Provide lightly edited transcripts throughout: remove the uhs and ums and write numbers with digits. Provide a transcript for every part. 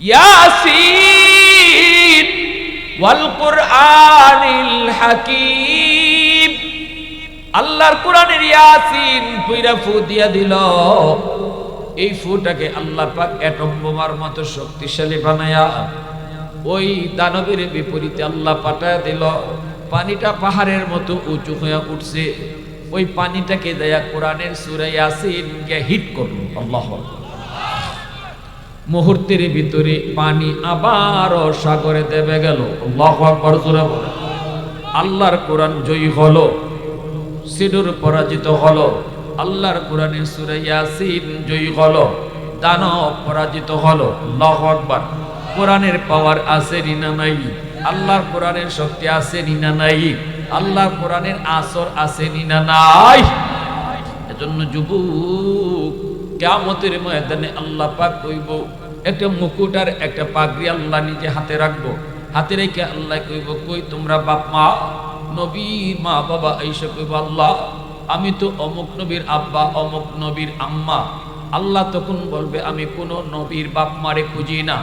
ইয়াসিন ওয়াল কুরআনিল হাকীম। আল্লাহর কোরআনের ইয়াসিন পুরা ফু দিয়া দিল। এই ফুটাকে আল্লাহ পাক অ্যাটম বোমার মতো শক্তিশালী বানায়া ওই দানবের বিপরীতে আল্লাহ পাঠায়া দিল। পানিটা পাহাড়ের মতো উঁচু হয়ে উঠছে। ওই পানিটাকে দেয়া কোরআনের সূরা ইয়াসিনকে হিট করলো। আল্লাহু আকবার। মুহূর্তের ভিতরে পানি আবারও সাগরে দেবে গেল। আল্লাহু আকবার জোরে বলে। আল্লাহর কোরআন জয়ী হলো, সিডুর পরাজিত হলো। আল্লাহর কোরআনের সূরা ইয়াসিন জয়ী হলো, দানব পরাজিত হলো। আল্লাহু আকবার। কোরআনের পাওয়ার আছে না নাই? আল্লাহর কোরআনের শক্তি আছে না নাই? আল্লাহর কোরআনের আসর আছে না নাই? এজন্য যুবক, কিয়ামতের ময়দানে আল্লাহ পাক কইব, একটা মুকুট আর একটা পাগড়ি আল্লাহ নিজে হাতে রাখবো। হাতে রেখে আল্লাহ কইব, কই তোমরা বাপ মা, নবীর মা বাবা? আইসা কইব, আল্লাহ আমি তো অমুক নবীর আব্বা, অমুক নবীর আম্মা। আল্লাহ তখন বলবে, আমি কোন নবীর বাপ মারে খুঁজি না,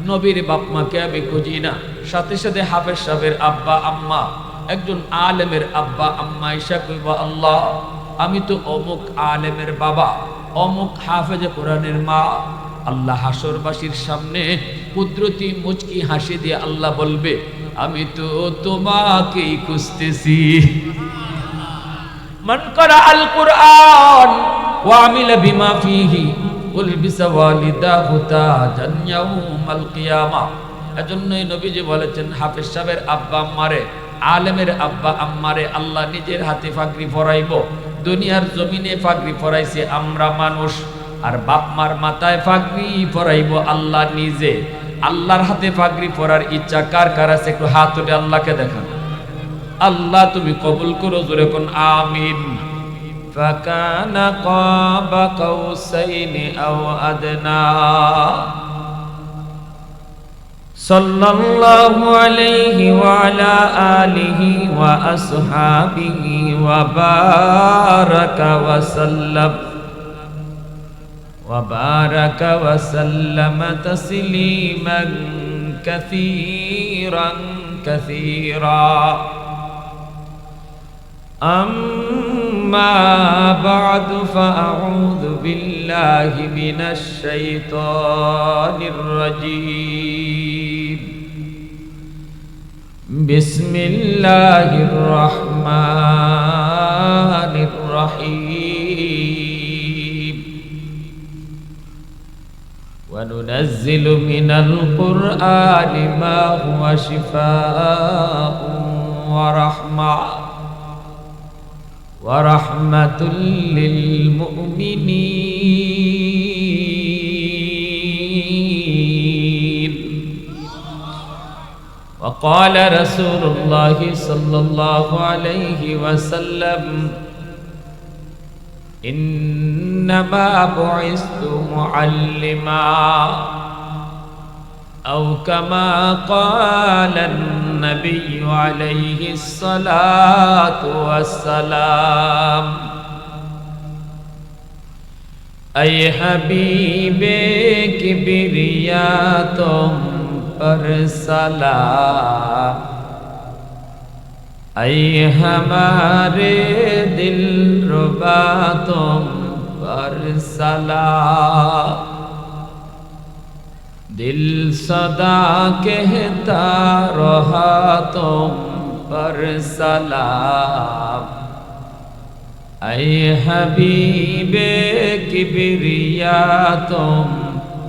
নবীর বাপ মাকে আমি খুঁজি না। সাথে সাথে হাফেজ সাহেবের আব্বা আম্মা, একজন আলেমের আব্বা আম্মা আইসা কইব, আল্লাহ আমি তো অমুক আলেমের বাবা, অমুক হাফেজে কোরআনের মা। আল্লাহ হাসরবাসীর সামনে কুদরতি মুচকি হাসি দিয়ে আল্লাহ বলবে, আমি তো তোমাকেই খুঁজতেছি। মান করা আল কুরআন ওয়া আমিলা বিমা ফিহি উলবিসা ওয়ালিদাহু তাজান ইয়াউমাল কিয়ামা। এজন্যই নবীজি বলেছেন, হাফেজ সাহেবের আব্বা আম্মারে, আলেমের আব্বা আম্মারে আল্লাহ নিজের হাতে পাগড়ি পরাইব। দুনিয়ার জমিনে পাগড়ি পরাইছে আমরা মানুষ, আর বাপ মার মাথায় পাগড়ি পরাইব আল্লাহ নিজে। আল্লাহর হাতে পাগড়ি পরার ইচ্ছা কার কার আছে? একটু হাত উঠে আল্লাহকে দেখান। আল্লাহ তুমি কবুল করো, জোরে কোন আমিন। ফাকানা কাবা কাউসাইনি আও আদনা। সাল্লাল্লাহু আলাইহি ওয়া আলা আলিহি ওয়া আসহাবিহি ওয়া বারাকা ওয়া সাল্লাম وبارك وسلم تسليما كثيرا كثيرا. أما بعد فأعوذ بالله من الشيطان الرجيم. بسم الله الرحمن الرحيم. وننزل من القرآن ما هو شفاء ورحمة للمؤمنين. وقال رسول الله صلى الله عليه وسلم, إنما بعثت معلما، أو كما قال النبي عليه الصلاة والسلام. أي حبيب كبرياء تم پر سلام، ऐ हमारे दिल रुबा तुम पर सलाम। दिल सदा कहता रहा तुम पर सलाम, ऐ हबीबे किबरिया तुम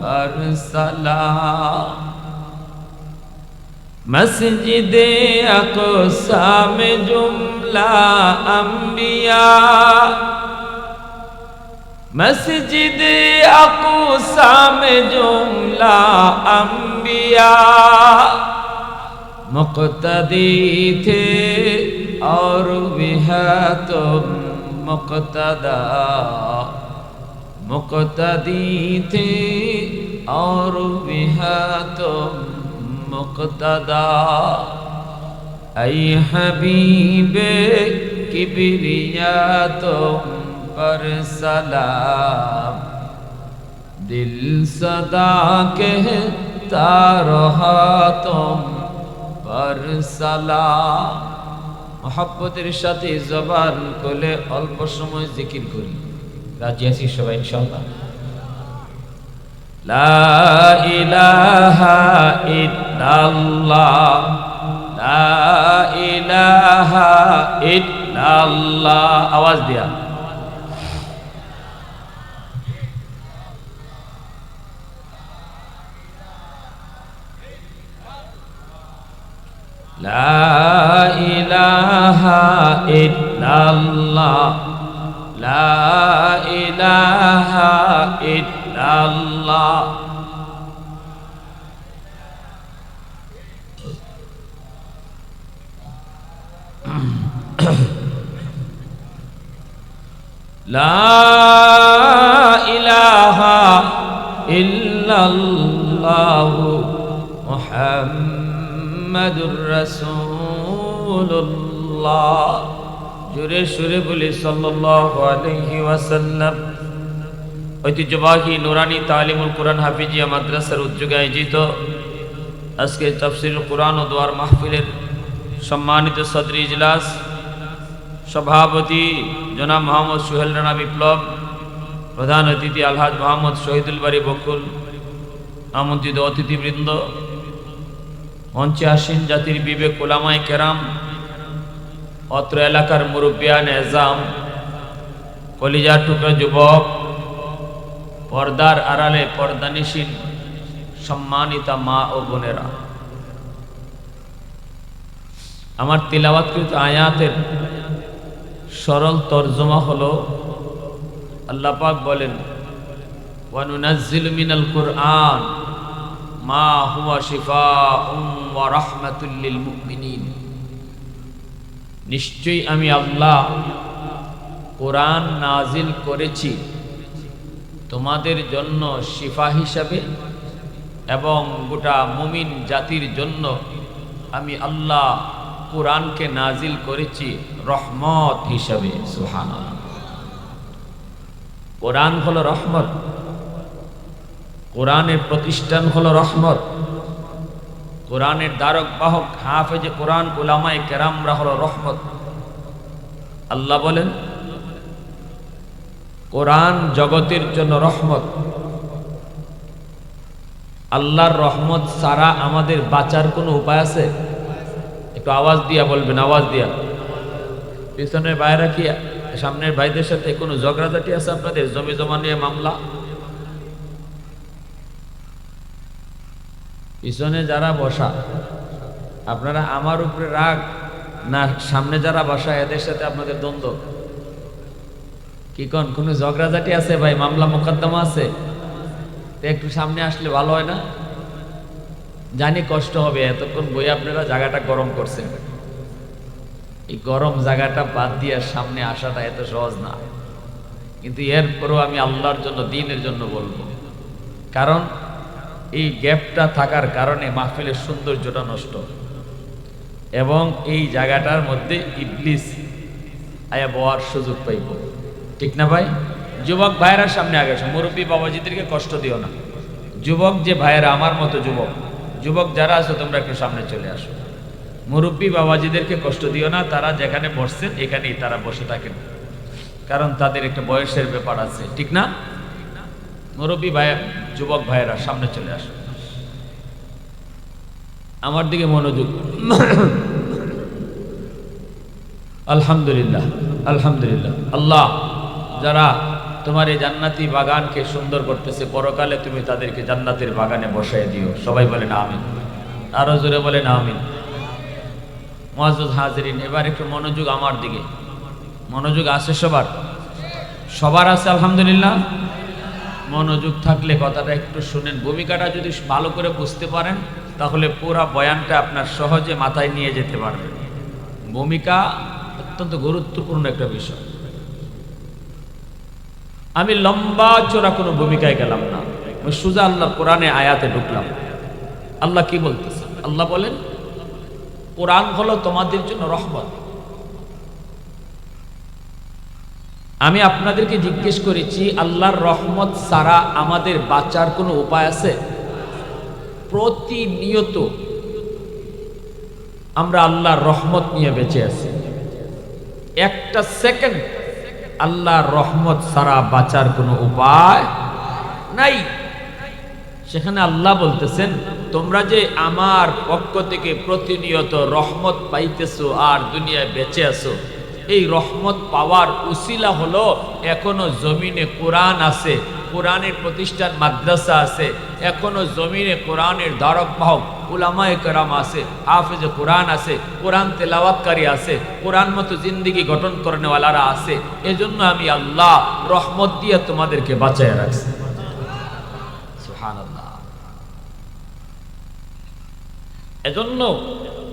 पर सलाम। मस्जिदे अक़सा में जुमला अंबिया, मस्जिदे अक़सा में जुमला अंबिया मुक़्तदी थे और बिहा तुम मुक़्तदा, मुक़्तदी थे और बिहा तुम मुक़्तदा। ऐ हबीबे किबरिया तुम पर सलाम, दिल सदा कह তার হাতম পর সালাম। মহব্বতের সাথে জবান খুলে অল্প সময় জিকির করি। রাজি আছি সবাই ইনশাআল্লাহ? লা ইলাহা ইল্লাল্লাহ, লা ইলাহা ইল্লাল্লাহ। আওয়াজ দিয়া লা ইলাহা ইল্লাল্লাহ, লা ইলাহা ইল্লাল্লাহ। লা ইলাহা ইল্লাল্লাহু মুহাম্মাদুর রাসূলুল্লাহ। জোরে সুরে বলি সাল্লাল্লাহু আলাইহি ওয়াসাল্লাম। ঐতিহ্যবাহী নুরানি তালিমুল কোরআন হাফিজিয়া মাদ্রাসার উদ্যোগে আয়োজিত আজকে তাফসীরুল কোরআন ও দোয়ার মাহফিলের সম্মানিত সদরি ইজলাস, সভাপতি জনাব মোহাম্মদ সোহেল রানা বিপ্লব, প্রধান অতিথি আলহাজ মোহাম্মদ শহীদুল বারী বকুল, আমন্ত্রিত অতিথিবৃন্দ, মঞ্চে আসীন জাতির বিবেক উলামায়ে কেরাম, অত্র এলাকার মুরব্বিয়ান এজাম, কলিজার টুকরা যুবক, পর্দার আড়ালে পর্দানিশীন সম্মানিতা মা ও বোনেরা, আমার তিলাওয়াতকৃত আয়াতের সরল তর্জমা হলো, আল্লাহ পাক বলেন ওয়া নুনাজ্জিলু মিনাল কুরআন মা হুয়া শিফাউন ওয়া রাহমাতুল লিল মুমিনিন। নিশ্চয়ই আমি আল্লাহ কোরআন নাজিল করেছি তোমাদের জন্য শিফা হিসাবে এবং গোটা মুমিন জাতির জন্য আমি আল্লাহ কোরআনকে নাজিল করেছি রহমত হিসাবে। সুবহানাল্লাহ। কোরআন হলো রহমত, কোরআনের প্রতিষ্ঠান হলো রহমত, কোরআনের ধারক বাহক হাফেজে কোরআন উলামায়ে কেরামরা হলো রহমত। আল্লাহ বলেন কোরআন জগতের জন্য রহমত। আল্লাহর রহমত ছাড়া আমাদের বাঁচার কোনো উপায় আছে? একটু আওয়াজ দিয়া বলবেন, আওয়াজ দিয়া। পিছনের বাইরে কি সামনের ভাইদের সাথে কোনো ঝগড়াঝাটি আছে আপনাদের? জমি জমা নিয়ে মামলা? পিছনে যারা বসা আপনারা আমার উপরে রাগ না সামনে যারা বসা এদের সাথে আপনাদের দ্বন্দ্ব? কি কোন কোনো ঝগড়াঝাটি আছে ভাই? মামলা মোকদ্দমা আছে? একটু সামনে আসলে ভালো হয় না? জানি কষ্ট হবে, এতক্ষণ বই আপনারা জায়গাটা গরম করছেন, এই গরম জায়গাটা বাদ দিয়ে সামনে আসাটা এত সহজ না, কিন্তু এরপরও আমি আল্লাহর জন্য দ্বীনের জন্য বলবো, কারণ এই গ্যাপটা থাকার কারণে মাহফিলের সৌন্দর্যটা নষ্ট, এবং এই জায়গাটার মধ্যে ইবলিস আয়া বওয়ার সুযোগ পাইব। ঠিক না ভাই? যুবক ভাইয়েরা সামনে আগে আসো, মুরব্বী বাবাজিদেরকে কষ্ট দিও না। যুবক যে ভাইয়েরা আমার মতো যুবক, যুবক যারা আছো তোমরা একটু সামনে চলে আসো। মুরব্বী বাবাজিদেরকে কষ্ট দিও না, তারা যেখানে বসছেন এখানেই তারা বসে থাকেন, কারণ তাদের একটা বয়সের ব্যাপার আছে। ঠিক না? মুরব্বী ভাই, যুবক ভাইয়েরা সামনে চলে আসো, আমার দিকে মনোযোগ। আলহামদুলিল্লাহ, আলহামদুলিল্লাহ। আল্লাহ যারা তোমার এই জান্নাতি বাগানকে সুন্দর করতেছে, পরকালে তুমি তাদেরকে জান্নাতের বাগানে বসায় দিও। সবাই বলেন আমিন, আরো জোরে বলেন আমিন। মুআজ্জাজ হাজিরিন, এবার একটু মনোযোগ আমার দিকে। মনোযোগ আছে সবার? সবার আছে আলহামদুলিল্লাহ। মনোযোগ থাকলে কথাটা একটু শুনেন। ভূমিকাটা যদি ভালো করে বুঝতে পারেন তাহলে পুরা বয়ানটা আপনার সহজে মাথায় নিয়ে যেতে পারবেন। ভূমিকা অত্যন্ত গুরুত্বপূর্ণ একটা বিষয়। আমি লম্বা চোরা কোনো ভূমিকায় গেলাম না, আমি সোজা আল্লাহ কোরআনে আয়াতে ঢুকলাম। আল্লাহ কি বলতেছে? আল্লাহ বলেন কোরআন হলো তোমাদের জন্য রহমত। আমি আপনাদেরকে জিজ্ঞেস করেছি আল্লাহর রহমত ছাড়া আমাদের বাঁচার কোনো উপায় আছে? প্রতিনিয়ত আমরা আল্লাহর রহমত নিয়ে বেঁচে আছি। একটা সেকেন্ড আল্লাহর রহমত ছাড়া বাঁচার কোনো উপায় নাই। সেখানে আল্লাহ বলতেছেন, তোমরা যে আমার পক্ষ থেকে প্রতিনিয়ত রহমত পাইতেছো আর দুনিয়ায় বেঁচে আছো, এই রহমত পাওয়ার উসিলা হলো এখনো জমিনে কোরআন আছে, কোরআনের প্রতিষ্ঠান মাদ্রাসা আছে, এখনো জমিনে কোরআনের ধারক বাহক উলামায়ে কেরাম আছে, হাফেজে কোরআন আছে, কোরআন তেলাওয়াতকারী আছে, কোরআন মতো জিন্দেগি গঠন করেনেওয়ালারা আছে। এজন্য আমি আল্লাহ রহমত দিয়ে তোমাদেরকে বাঁচায় রাখছি। সুবহানাল্লাহ। এজন্য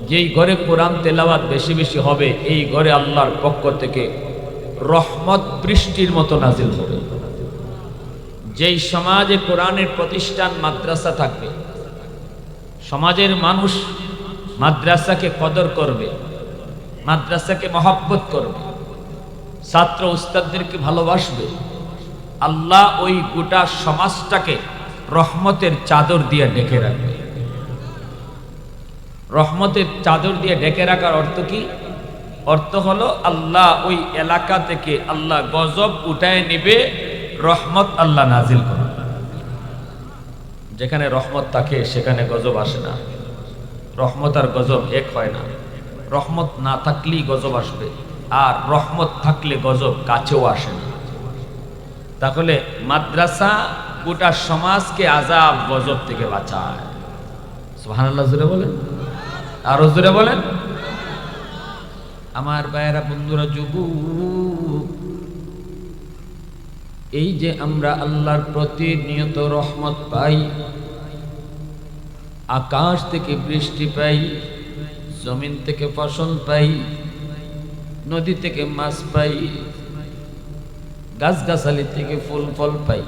যেই ঘরে কোরআন তেলাওয়াত বেশি বেশি হবে, এই ঘরে আল্লাহর পক্ষ থেকে রহমত বৃষ্টির মতো নাজিল হবে। যেই সমাজে কোরআনের প্রতিষ্ঠান মাদ্রাসা থাকবে, সমাজের মানুষ মাদ্রাসাকে কদর করবে, মাদ্রাসাকে মহব্বত করবে, ছাত্র উস্তাদদেরকে ভালোবাসবে, আল্লাহ ওই গোটা সমাজটাকে রহমতের চাদর দিয়ে ঢেকে রাখবে। রহমতের চাদর দিয়ে ঢেকে রাখার অর্থ কি? অর্থ হলো আল্লাহ ওই এলাকা থেকে আল্লাহ গজব উঠায় নিবে, রহমত আল্লাহ নাজিল করে। যেখানে রহমত থাকে সেখানে গজব আসে না। রহমত আর গজব এক হয় না। রহমত না থাকলেই গজব আসবে, আর রহমত থাকলে গজব কাছেও আসে না। তাহলে মাদ্রাসা গোটা সমাজকে আযাব গজব থেকে বাঁচায়। সুবহানাল্লাহ জোরে বলেন, আরো জোরে বলেন। আমার ভাইয়েরা, বন্ধুরা, যুবক, এই যে আমরা আল্লাহর প্রতিনিয়ত রহমত পাই, আকাশ থেকে বৃষ্টি পাই, জমিন থেকে ফসল পাই, নদী থেকে মাছ পাই, গাছগাছালি থেকে ফুল ফল পাই,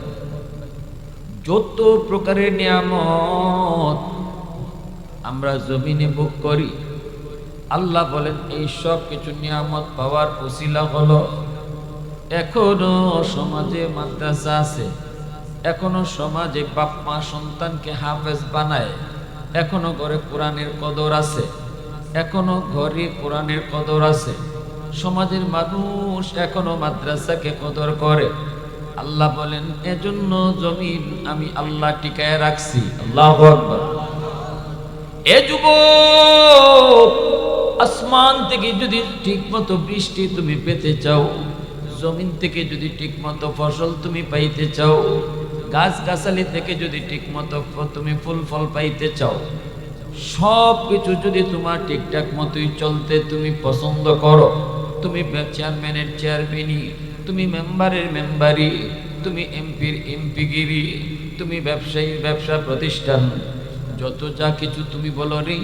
যত প্রকারের নিয়ামত আমরা জমিনে ভোগ করি, আল্লাহ বলেন এই সব কিছু নিয়ামত পাওয়ার উসিলা হলো এখনো সমাজে মাদ্রাসা আছে, এখনো সমাজে বাপ মা সন্তানকে হাফেজ বানায়, এখনো ঘরে কোরআনের কদর আছে, এখনো ঘরে কোরআনের কদর আছে, সমাজের মানুষ এখনো মাদ্রাসাকে কদর করে। আল্লাহ বলেন এজন্য জমিন আমি আল্লাহ টিকায় রাখছি। আল্লাহু আকবার। এ যুবক, আসমান থেকে যদি ঠিকমতো বৃষ্টি তুমি পেতে চাও, জমিন থেকে যদি ঠিকমতো ফসল তুমি পাইতে চাও, গাছ গাছালি থেকে যদি ঠিকমতো তুমি ফুল ফল পাইতে চাও, সব কিছু যদি তোমার ঠিকঠাক মতোই চলতে তুমি পছন্দ করো, তুমি চেয়ারম্যানের চেয়ারম্যানি, তুমি মেম্বারের মেম্বারি, তুমি এমপির এমপিগিরি, তুমি ব্যবসায়ীর ব্যবসা প্রতিষ্ঠান, যত যা কিছু তুমি বলো রে,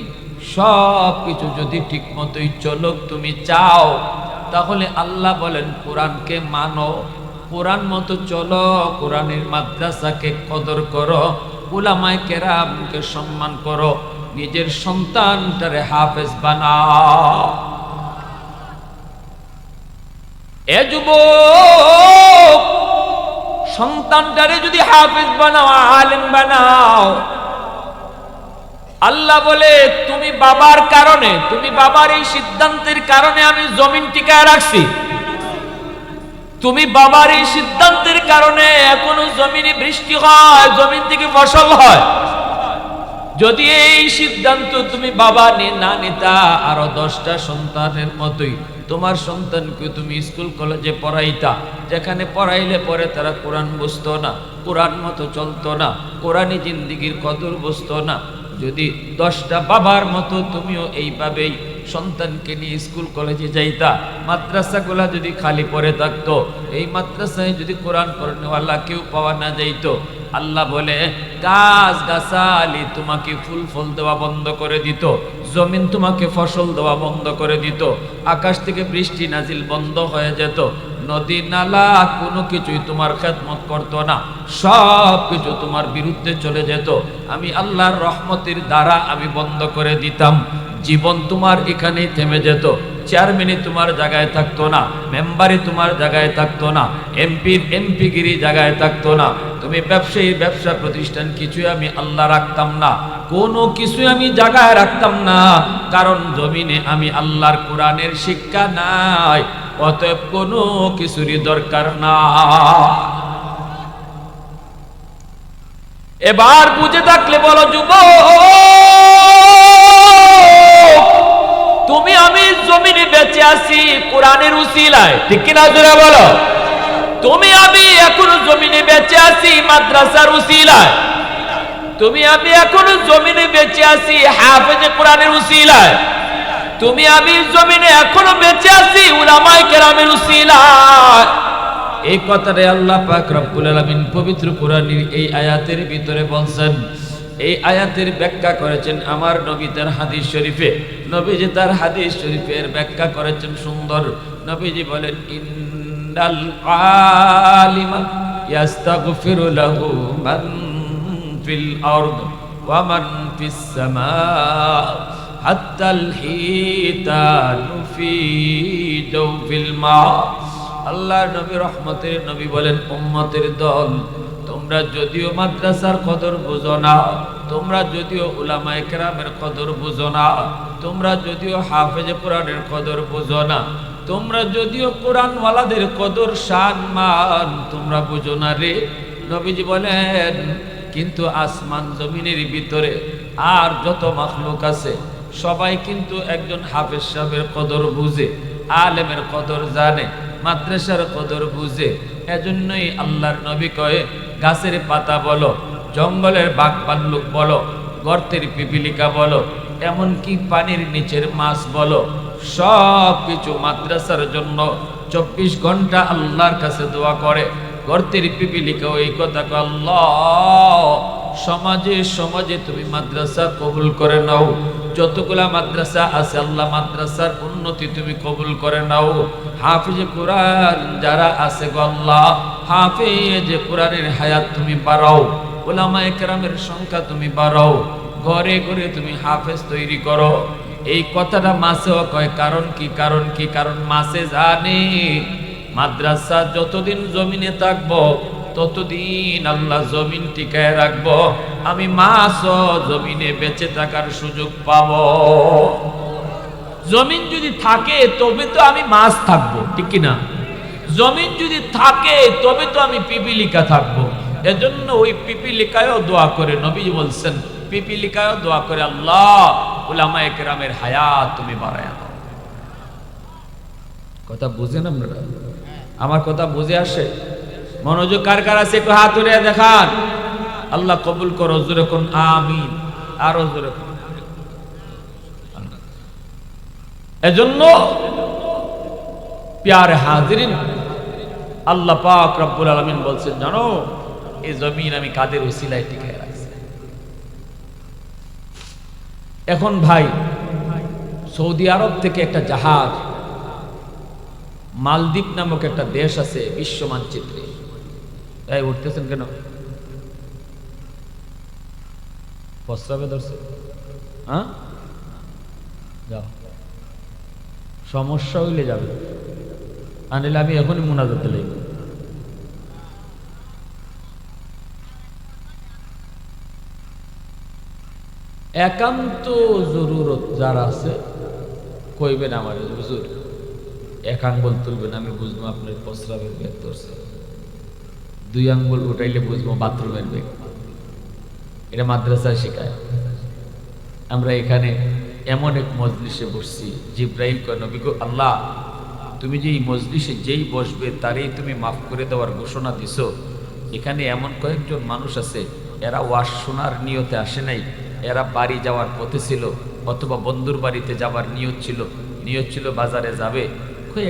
সব কিছু যদি ঠিক মতোই চলো তুমি চাও, তাহলে আল্লাহ বলেন কোরআনকে মানো, কোরআন মতো চলো, কোরআনের মাদ্রাসাকে কদর করো, উলামায়ে কেরামকে সম্মান করো, নিজের সন্তানটারে হাফেজ বানাও। এ যুবক, সন্তানটারে যদি হাফেজ বানাও, আলেম বানাও, আল্লাহ বলে তুমি বাবার কারণে, তুমি বাবার এই সিদ্ধান্তের কারণে আমি জমিন টিকায় রাখছি। তুমি বাবার এই সিদ্ধান্তের কারণে এখনো জমিনে বৃষ্টি হয়, জমিন থেকে ফসল হয়। যদি এই সিদ্ধান্ত তুমি বাবা না নিতা, আরো 10টা সন্তানের মতোই তোমার সন্তানকে তুমি স্কুল কলেজে পড়াইতা, যেখানে পড়াইলে পরে তারা কোরআন বুঝতো না, কোরআন মতো চলতো না, কোরআনি জিন্দেগির কদর বুঝতো না। যদি 10টা বাবার মতো তুমিও এইভাবেই সন্তানকে নিয়ে স্কুল কলেজে যাইতা, মাদ্রাসাগুলা যদি খালি পড়ে থাকতো, এই মাদ্রাসায় যদি কোরআন পড়নেওয়ালা কেউ পাওয়া না যাইতো, আল্লাহ বলে গাছ গাছালি তোমাকে ফুল ফল দেওয়া বন্ধ করে দিত, জমিন তোমাকে ফসল দেওয়া বন্ধ করে দিত, আকাশ থেকে বৃষ্টি নাজিল বন্ধ হয়ে যেত, নদী নালা কোনো কিছুই তোমার খেদমত করতো না, সব কিছু তোমার বিরুদ্ধে চলে যেত। আমি আল্লাহর রহমতের দ্বারা আমি বন্ধ করে দিতাম, জীবন তোমার এখানেই থেমে যেত। চেয়ারম্যানই তোমার জায়গায় থাকতো না, মেম্বারই তোমার জায়গায় থাকতো না, এমপিগিরি জায়গায় থাকতো না, তুমি ব্যবসায়ী ব্যবসা প্রতিষ্ঠান কিছুই আমি আল্লাহ রাখতাম না, কোনো কিছুই আমি জায়গায় রাখতাম না, কারণ জমিনে আমি আল্লাহর কোরআনের শিক্ষা নাই, অতএব কোনো কিছুরই দরকার না। এবার বুঝে থাকলে বলো যুবক, তুমি আমি জমিনে বেঁচে আছি কোরআনের উসিলায়, ঠিক কিনা জোরে বলো। তুমি আমি এখনো জমিনে বেঁচে আছি মাদ্রাসার উসিলায়, তুমি আমি এখনো জমিনে বেঁচে আছি হাফেজে কোরআনের উসিলায়, তুমি আমি জমিনে এখনো বেঁচে আছি উলামায়ে কেরামের উসিলায়। এই কথাটাই আল্লাহ পাক রব্বুল আলামিন পবিত্র কোরআনের এই আয়াতের ভিতরে বলছেন। এই আয়াতের ব্যাখ্যা করেছেন আমার নবী তার হাদিস শরীফে। নবীজি তার হাদিস শরীফের ব্যাখ্যা করেছেন সুন্দর। নবীজি বলেন, ইন্নাল আলিমা ইয়াস্তাগফিরু লাহু মান ফিল আরদ ওয়া মান ফিস সামা হাত্তাল হিতানু ফি জাওফিল মা। আল্লাহর নবী রহমতের নবী বলেন, উম্মতের দল, তোমরা যদিও মাদ্রাসার কদর বুঝো না, তোমরা যদিও উলামায়ে কেরামের কদর বুঝো না, তোমরা যদিও হাফেজে কোরআনের কদর বুঝো না, তোমরা যদিও কোরআনওয়ালাদের কদর শান মান তোমরা বুঝো না রে। নবীজি বলেন, কিন্তু আসমান জমিনের ভিতরে আর যত মাখলুক আছে সবাই কিন্তু একজন হাফেজ সাহেবের কদর বুঝে, আলেমের কদর জানে, মাদ্রাসার কদর বুঝে। এজন্যই আল্লাহর নবী কয়ে, গাছের পাতা বলো, জঙ্গলের বাঘ ভাল্লুক বলো, গর্তের পিপিলিকা বলো, এমনকি পানির নিচের মাছ বলো, সব কিছু মাদ্রাসার জন্য 24 ঘন্টা আল্লাহর কাছে দোয়া করে। গর্তের পিপিলিকা এই কথা কয়, আল্লাহ সমাজে সমাজে তুমি মাদ্রাসা কবুল করে নাও, যতগুলা মাদ্রাসা আছে আল্লাহ মাদ্রাসার উন্নতি তুমি কবুল করে নাও। হাফেজে কোরআন যারা আছে গো আল্লাহ, হাফেজে কোরআনের হায়াত তুমি বাড়াও, উলামায়ে কেরামের সংখ্যা তুমি বাড়াও, ঘরে ঘরে তুমি হাফেজ তৈরি করো। এই কথাটা মাছেও কয়, কারণ কি? কারণ কি? কারণ মাছে জানে মাদ্রাসা যতদিন জমিনে থাকবো ততদিন আল্লাহ জমিন টিকায় রাখবো, আমি মাছও জমিনে বেঁচে থাকার সুযোগ পাবো। জমিন যদি থাকে তবে তো আমি মাছ থাকবো, ঠিক কিনা? জমিন যদি থাকে তবে তো আমি পিপিলিকা থাকবো। এজন্য ওই পিপিলিকায়ও দোয়া করে, নবী বলছেন পিপিলিকায়ও দোয়া করে, আল্লাহ উলামায়ে কেরামের হায়াত তুমি বাড়ায়া দাও। কথা বুঝেন আপনারা? আমার কথা বুঝে আসে? মনোযোগ কার কার আছে একটু হাত উঠিয়ে দেখান। আল্লাহ কবুল করো, জোরে কোন আমিন, আরো জোরে কোন। এজন্য প্যারে হাজিরিন, আল্লাহ পাক রব্বুল আলামিন বলছেন, জানো এই জমিন আমি কাদের উসিলায় টিকায় রাখছি। এখন ভাই সৌদি আরব থেকে একটা জাহাজ, মালদ্বীপ নামক একটা দেশ আছে বিশ্ব মানচিত্রে, তাই উঠতেছেন কেন? প্রস্রাবে ধরছে? হ্যাঁ, যাও, সমস্যা হইলে যাবে, আনিলে আমি এখনই মুনাজাতে লাগব। একান্ত জরুরত যারা আছে কইবেন আমার, হুজুর এক আঙ্গুল তুলবেন, আমি বুঝবো আপনার প্রস্রাবের ব্যাগ ধরছে, 2 আঙ্গুল উঠাইলে বুঝবো বাথরুমের ব্যাগ। এটা মাদ্রাসায় শেখায়। আমরা এখানে এমন এক মজলিসে বসছি, জিব্রাইল কয়, নবী গো, আল্লাহ তুমি যে এই মজলিসে যেই বসবে তারই তুমি মাফ করে দেওয়ার ঘোষণা দিছো। এখানে এমন কয়েকজন মানুষ আছে, এরা ওয়াজ শোনার নিয়তে আসে নাই, এরা বাড়ি যাওয়ার পথে ছিল, অথবা বন্ধুর বাড়িতে যাবার নিয়ত ছিল বাজারে যাবে,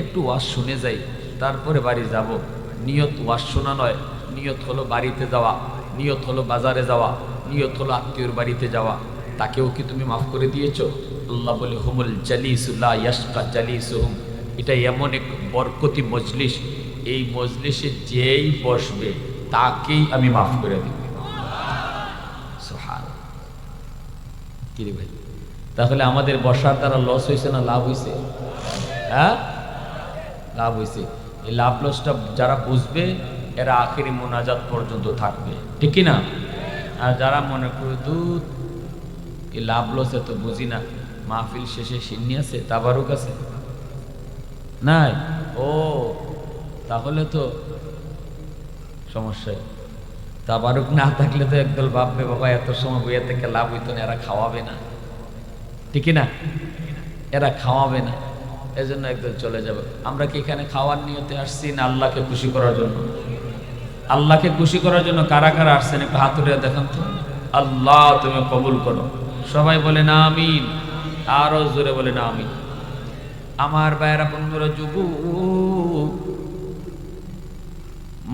একটু ওয়াজ শুনে যাই তারপরে বাড়ি যাব। নিয়ত ওয়াজ শোনা নয়, নিয়ত হলো বাড়িতে যাওয়া, নিয়ত হলো বাজারে যাওয়া, নিয়ত হলো আত্মীয়র বাড়িতে যাওয়া। তাকেও কি তুমি মাফ করে দিয়েছো? আল্লাহ বলে, হুমুল জালিসু লা ইয়াশকা জালিসুহুম, এটা এমন এক বরকতি মজলিস, এই মজলিসে যেই বসবে তাকেই আমি মাফ করে দিব। সুবহানাল্লাহ। কি রে ভাই, তাহলে আমাদের বসার দ্বারা লস হয়েছে না লাভ হয়েছে? হ্যাঁ, লাভ হয়েছে। এই লাভ লসটা যারা বুঝবে এরা আখেরি মোনাজাত পর্যন্ত থাকবে, ঠিক কি না? আর যারা মনে করে দুধ এই লাভ লসে তো বুঝি না, মাহফিল শেষে সিন্নি আছে, তাবারুক আছে নাই, ও তাহলে তো সমস্যা। তাবারুক না থাকলে তো একদল ভাববে বাবা এত সময় বইয়া থেকে লাভ হইতো না, এরা খাওয়াবে না, ঠিক না? এরা খাওয়াবে না, এজন্য একদল চলে যাবে। আমরা কি এখানে খাওয়ার নিয়তে আসছি না আল্লাহকে খুশি করার জন্য? আল্লাহকে খুশি করার জন্য কারা কারা আসছেন একটু হাত উঠিয়ে দেখান তো। আল্লাহ তুমি কবুল করো, সবাই বলে না আমিন, আরো জোরে বলে না আমিন। আমার ভাইয়েরা, বন্ধুরা, যুবক,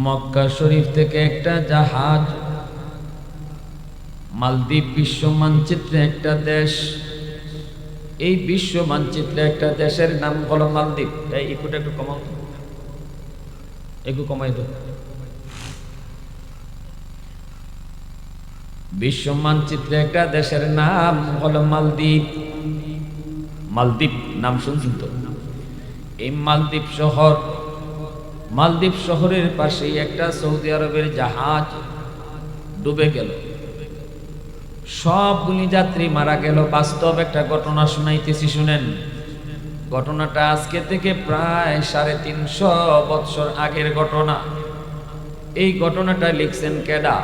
মক্কা শরীফ থেকে একটা জাহাজ মালদ্বীপ বিশ্ব মানচিত্রে একটা দেশ, এই বিশ্ব মানচিত্রে একটা দেশের নাম হলো মালদ্বীপ। এই ইকুটা একটু কমাও, একটু কমাই দাও। বিশ্ব মানচিত্রে একটা দেশের নাম হলো মালদ্বীপ। মালদ্বীপ নাম শুনছেন তো? এই মালদ্বীপ শহর, মালদ্বীপ শহরের পাশেই একটা সৌদি আরবের জাহাজ ডুবে গেল, সবগুলি যাত্রী মারা গেল। বাস্তব একটা ঘটনা শুনাইতেছি, শুনেন। ঘটনাটা আজকে থেকে প্রায় 350 বছর আগের ঘটনা। এই ঘটনাটা লিখছেন কেডা?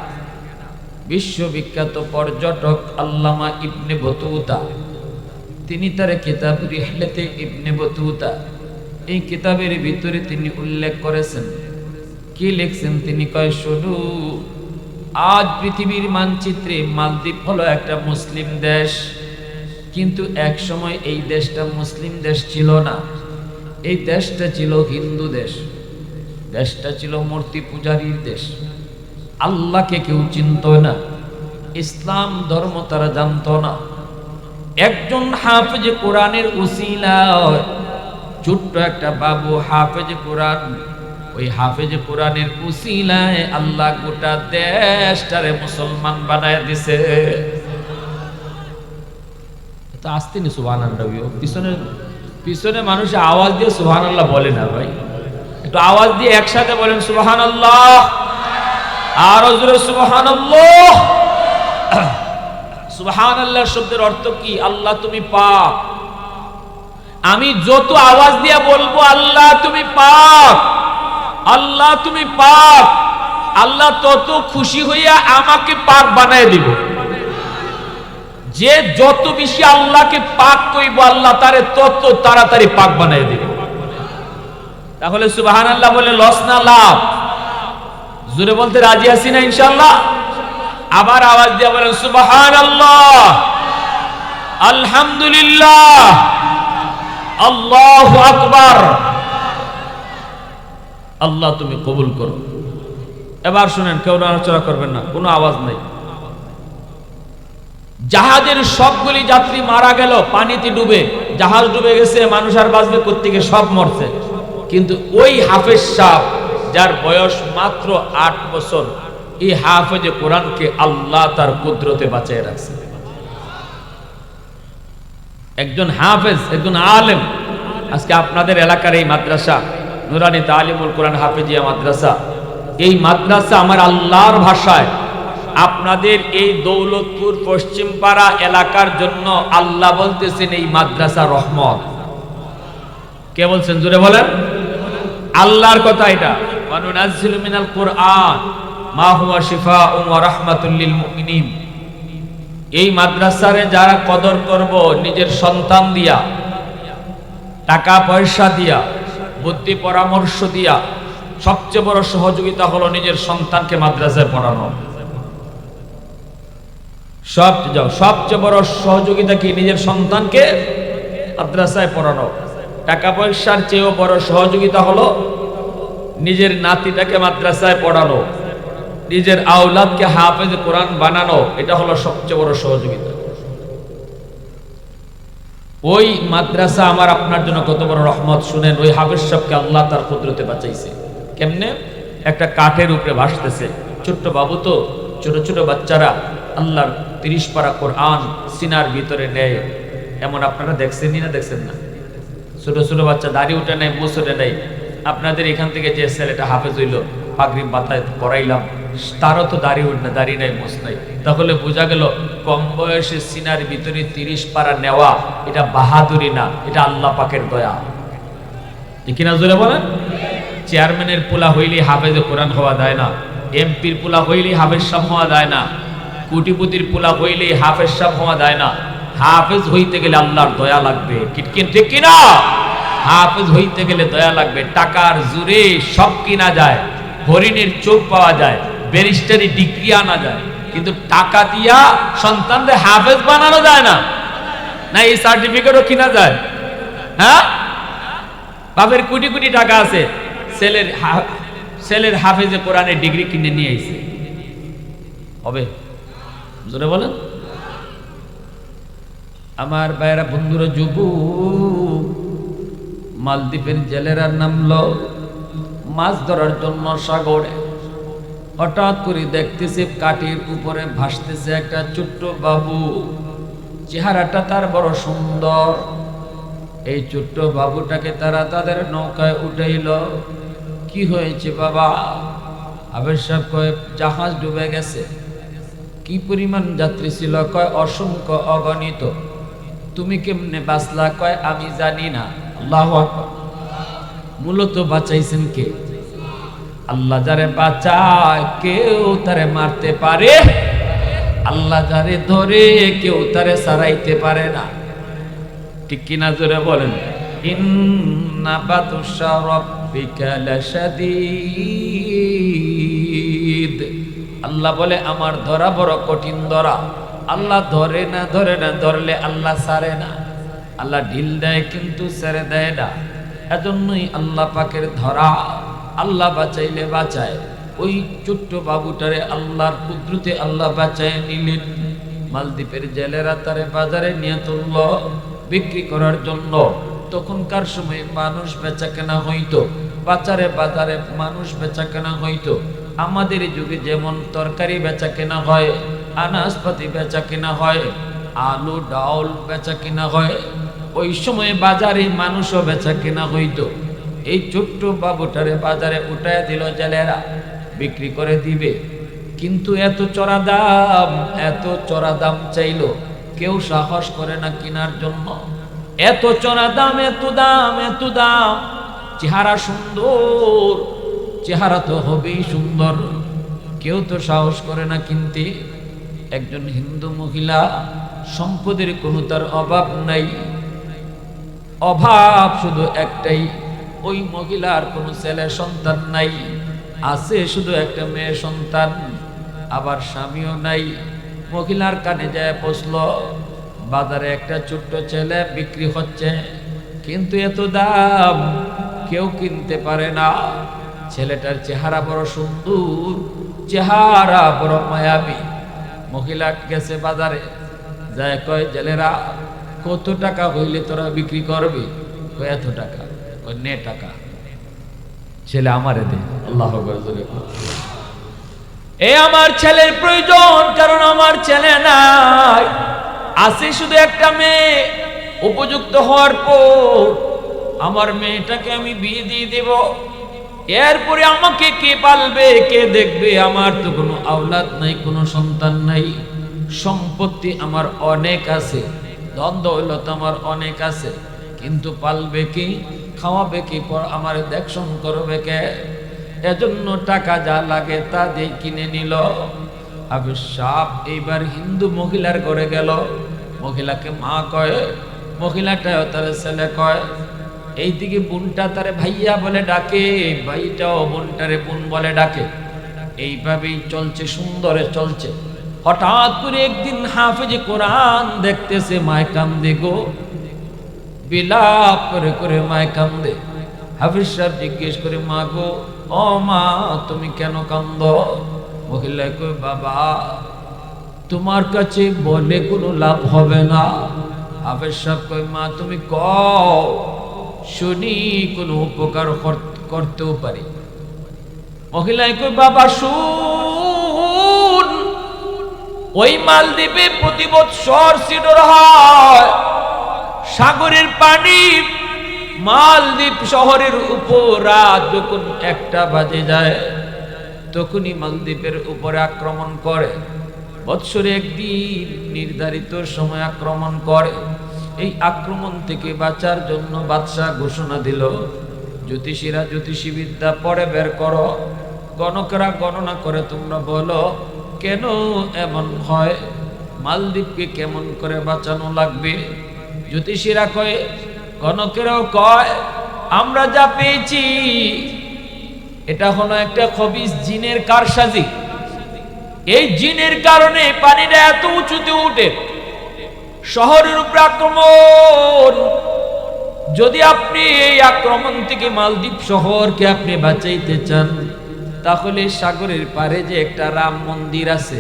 বিশ্ববিখ্যাত পর্যটক আল্লামা ইবনে বতুতা। তিনি তার কিতাব রিহলাতে ইবনে বতুতা, এই কিতাবের ভিতরে তিনি উল্লেখ করেছেন, কি লিখছেন তিনি? কয়, শুধু আজ পৃথিবীর মানচিত্রে মালদ্বীপ হলো একটা মুসলিম দেশ, কিন্তু এক সময় এই দেশটা মুসলিম দেশ ছিল না। এই দেশটা ছিল হিন্দু দেশ, দেশটা ছিল মূর্তি পূজারীর দেশ। আল্লাহকে কেউ চিনত না, ইসলাম ধর্ম তারা জানত না। একজন হাফেজ কোরআনের উসিলায়, ছোট্ট একটা বাবু হাফেজ কোরআন, ওই হাফেজ কোরআনের উসিলায় আল্লাহ গোটা দেশটারে মুসলমান বানায় দিছে। তো আসতেনি সুবহানাল্লাহ, পিছনে পিছনে মানুষ আওয়াজ দিয়ে সুবহানাল্লাহ বলে না ভাই, একটু আওয়াজ দিয়ে একসাথে বলেন সুবহানাল্লাহ, আরো জোরে সুবহানাল্লাহ। সুবহানাল্লাহ শব্দের অর্থ কি? আল্লাহ তুমি পাক। আমি যত আওয়াজ দিয়ে বলবো আল্লাহ তুমি পাক, আল্লাহ তুমি পাক, আল্লাহ তত খুশি হইয়া আমাকে পাক বানায় দিব। যে যত বেশি আল্লাহকে পাক কইব আল্লাহ তারে তত তাড়াতাড়ি পাক বানায় দিব। তাহলে সুবহানাল্লাহ বলে লস না লাভ? জোরে বলতে রাজি আছি না ইনশাআল্লাহ? আবার আওয়াজ দিয়ে বলেন সুবহানাল্লাহ, আলহামদুলিল্লাহ, আল্লাহু আকবার। আল্লাহ তুমি কবুল করো। এবার শুনেন, কেউ নড়াচড়া করবেন না, কোনো আওয়াজ নাই। জাহাজের সবগুলি যাত্রী মারা গেল পানিতে ডুবে, জাহাজ ডুবে গেছে, মানুষ আর বাঁচবে কোত্থেকে? সব মরছে। কিন্তু ওই হাফেজ সাহেব, যার বয়স মাত্র 8 বছর, এই হাফেজ কোরআনকে আল্লাহ তার কুদরতে বাঁচিয়ে রাখছে। একজন হাফেজ, একজন আলেম। আজকে আপনাদের এলাকার এই মাদ্রাসা নুরানি তালিমুল কোরআন হাফেজিয়া মাদ্রাসা, এই মাদ্রাসা আমার আল্লাহর ভাষায় আপনাদের এই দৌলতপুর পশ্চিম পাড়া এলাকার জন্য আল্লাহ বলতেছেন এই মাদ্রাসা রহমত। কে বলছেন? জোরে বলেন। আল্লাহর কথা এটা। ওয়ানুনাজ্জিলু মিনাল কুরআন মা হুয়া শিফাউন ওয়া রাহমাতুল লিল মুমিনিন। এই মাদ্রাসারে যারা কদর করব নিজের সন্তান দিয়া, টাকা পয়সা দিয়া, বুদ্ধি পরামর্শ দিয়া, সবচেয়ে বড় সহযোগিতা হলো নিজের সন্তানকে মাদ্রাসায় পড়ানো। সবচেয়ে বড় সহযোগিতা কি? নিজের সন্তানকে মাদ্রাসায় পড়ানো। টাকা পয়সার চেয়েও বড় সহযোগিতা হলো নিজের নাতিটাকে মাদ্রাসায় পড়ানো, নিজের আওলাদকে হাফেজ কোরআন বানানো। এটা হলো সবচেয়ে বড় সহযোগিতা। ওই মাদ্রাসা আমার আপনার জন্য কত বড় রহমত শুনেন। ওই হাফেজ সাহেবকে আল্লাহ তার কুদরতে বাঁচাইছে। কেমনে? একটা কাঠের উপরে ভাসতেছে, ছোট্ট বাবু তো, ছোট ছোট বাচ্চারা আল্লাহর 30 পারা কোরআন সিনার ভিতরে নেয়। এমন আপনারা দেখছেনই না? দেখছেন না? ছোট ছোট বাচ্চা দাড়ি উঠে নেয়, মুছ উঠে নেয়। আপনাদের এখান থেকে যে ছেলেটা হাফেজ হইল, পাগড়ি মাথায় পরাইলাম, তারও তো দাড়ি উঠে না, দাড়ি নাই, মুছ নাই। তাহলে বোঝা গেল কম বয়সে সিনার ভিতরে 30 পারা নেওয়া এটা বাহাদুরি না, এটা আল্লাহ পাকের দয়া। কিনা জোরে বলেন? চেয়ারম্যানের পোলা হইলেই হাফেজে কোরআন হওয়া যায় না, এমপির পোলা হইলেই হাফেজ সাহেব হওয়া যায় না, কোটিপতির পোলা হইলেই হাফেজ সাহেব হওয়া যায় না। হাফেজ হইতে গেলে আল্লাহর দয়া লাগবে, ঠিক কিনা? হাফেজ হইতে গেলে দয়া লাগবে। টাকার জোরে সব কিনা যায়, হরিণের চোখ পাওয়া যায়, ব্যারিস্টারি ডিগ্রি আনা যায়, কিন্তু টাকা দিয়া সন্তানদের হাফেজ বানানো যায় না। না এই সার্টিফিকেটও কিনা যায়? হ্যাঁ, বাপের কোটি কোটি টাকা আছে, ছেলের হাফেজে কোরআনের ডিগ্রি কিনে নিয়ে আইছে, হবে? জোরে বলেন। আমার ভাইয়েরা, বন্ধুরা, যুবক, মালদ্বীপের জেলেরা নামলো মাছ ধরার জন্য সাগরে। হঠাৎ করে দেখতেছে কাঠির উপরে ভাসতেছে একটা ছোট্ট বাবু, চেহারাটা তার বড় সুন্দর। এই ছোট্ট বাবুটাকে তারা তাদের নৌকায় উঠাইল। কি হয়েছে বাবা? হাফেজ সাহেব কয়, জাহাজ ডুবে গেছে। কি পরিমাণ যাত্রী ছিল? কয়, অসংখ্য, অগণিত। তুমি কেমনে বাঁচলা? কয়, আমি জানি না। আল্লাহু আকবার। মূলত বাঁচাইছেন কে? আল্লাহ যারে বাঁচায় কেউ তারে মারতে পারে, আল্লাহ যারে ধরে কেউ তারে ছাড়াইতে পারে না। ঠিক কিনা জোরে বলেন? ইন্না বাতুশা রাব্বিকা লাশাদীদ। আল্লাহ বলে আমার ধরা বড় কঠিন ধরা। আল্লাহ ধরে না, ধরলে আল্লাহ ছাড়ে না। আল্লাহ ঢিল দেয় কিন্তু ছেড়ে দেয় না। এজন্যই আল্লাহ পাকের ধরা। আল্লাহ বাঁচাইলে বাঁচায়। ওই ছোট্ট বাবুটারে আল্লাহর কুদরতে আল্লাহ বাঁচায় নিলেন। মালদ্বীপের জেলেরা তারে বাজারে নিয়ে তুলল বিক্রি করার জন্য। তখনকার সময় মানুষ বেচা কেনা হইতো, বাজারে বাজারে মানুষ বেচা কেনা হইতো। আমাদের যুগে যেমন তরকারি বেচা কেনা হয়, আনাজপাতি বেচা কেনা হয়, আলু ডাউল বেচা কেনা হয়, ওই সময় বাজারে মানুষও বেচা কেনা হইতো। এই ছোট্ট বাবুটারে বাজারে উঠায় দিল জেলেরা, বিক্রি করে দিবে। কিন্তু এত চড়া দাম চাইলো, কেউ সাহস করে না কেনার জন্য। এত চড়া দাম, এত দাম। চেহারা সুন্দর, চেহারা তো হবেই সুন্দর, কেউ তো সাহস করে না কিনতে। একজন হিন্দু মহিলা, সম্পদের কোনো তার অভাব নাই, অভাব শুধু একটাই, ওই মহিলার কোনো ছেলে সন্তান নাই, আছে শুধু একটা মেয়ে সন্তান, আবার স্বামীও নাই। মহিলার কানে যায় পৌঁছল, বাজারে একটা ছোট্ট ছেলে বিক্রি হচ্ছে, কিন্তু এত দাম কেউ কিনতে পারে না। ছেলেটার চেহারা বড় সুন্দর, চেহারা বড় মায়াবী। মহিলা গেছে বাজারে, যায় কয়, জেলেরা কত টাকা হইলে তোরা বিক্রি করবি? কয়, এত টাকা। কয়, নে টাকা। ছেলে আমারে দে। আল্লাহু আকবার। এ আমার ছেলের প্রয়োজন, কারণ আমার ছেলে নাই, আছে শুধু একটা মেয়ে। উপযুক্ত হওয়ার পর আমার মেয়েটাকে আমি বিয়ে দিয়ে দেব, এরপরে আমাকে কে পালবে, কে দেখবে? আমার তো কোনো আওলাদ নাই, কোনো সন্তান নাই। সম্পত্তি আমার অনেক আছে, ধন দৌলত আমার অনেক আছে, কিন্তু পালবে কি, খাওয়াবে কি, পর আমার দেখশন করবে কে? এজন্য টাকা যা লাগে তা দিয়ে কিনে নিল। হাফেজ সাহেব এইবার হিন্দু মহিলার ঘরে গেল। মহিলাকে মা কয়, মহিলাটাও তার ছেলে কয়। এইদিকে বোনটা তারে ভাইয়া বলে ডাকে, ভাইটাও বোনটারে বোন বলে ডাকে। এইভাবেই চলছে, সুন্দরে চলছে। হঠাৎ করে একদিন হাফেজে কোরআন দেখতেছে, মায় কান্দে গো, বিলাপ করে করে মায় কান্দে। হাফেজ সাহেব জিজ্ঞেস করে, মা গো, ও মা, তুমি কেন কান্দ? মহিলা কই, বাবা, তোমার কাছে বলে কোনো লাভ হবে না। হাফেজ সাহেব কই, মা তুমি কও শুনি, কোনো উপকার করতেও পারি। মহিলায় কই, বাবা শুন, ওই মালদ্বীপে প্রতি বৎসর সিডর হয়, সাগরের পানি মালদ্বীপ শহরের উপর রাত যখন 1টা বাজে যায় তখনই মালদ্বীপের উপরে আক্রমণ করে। বৎসরে একদিন নির্ধারিত সময় আক্রমণ করে। এই আক্রমণ থেকে বাঁচার জন্য বাদশাহ ঘোষণা দিল, জ্যোতিষীরা জ্যোতিষীবিদ্যা পড়ে বের করো, গণকেরা গণনা করে তোমরা বলো কেন এমন হয়, মালদ্বীপকে কেমন করে বাঁচানো লাগবে। জ্যোতিষীরা কয়, গণকেরাও কয়, আমরা যা পেয়েছি এটা হলো একটা খবিস জিনের কারসাজি। এই জিনের কারণে পানিটা এত উঁচুতে উঠে, শহরের উপর আক্রমণ। যদি আপনি এই আক্রমণ থেকে মালদ্বীপ শহরকে আপনি বাঁচাইতে চান, তাহলে সাগরের পারে যে একটা রাম মন্দির আছে,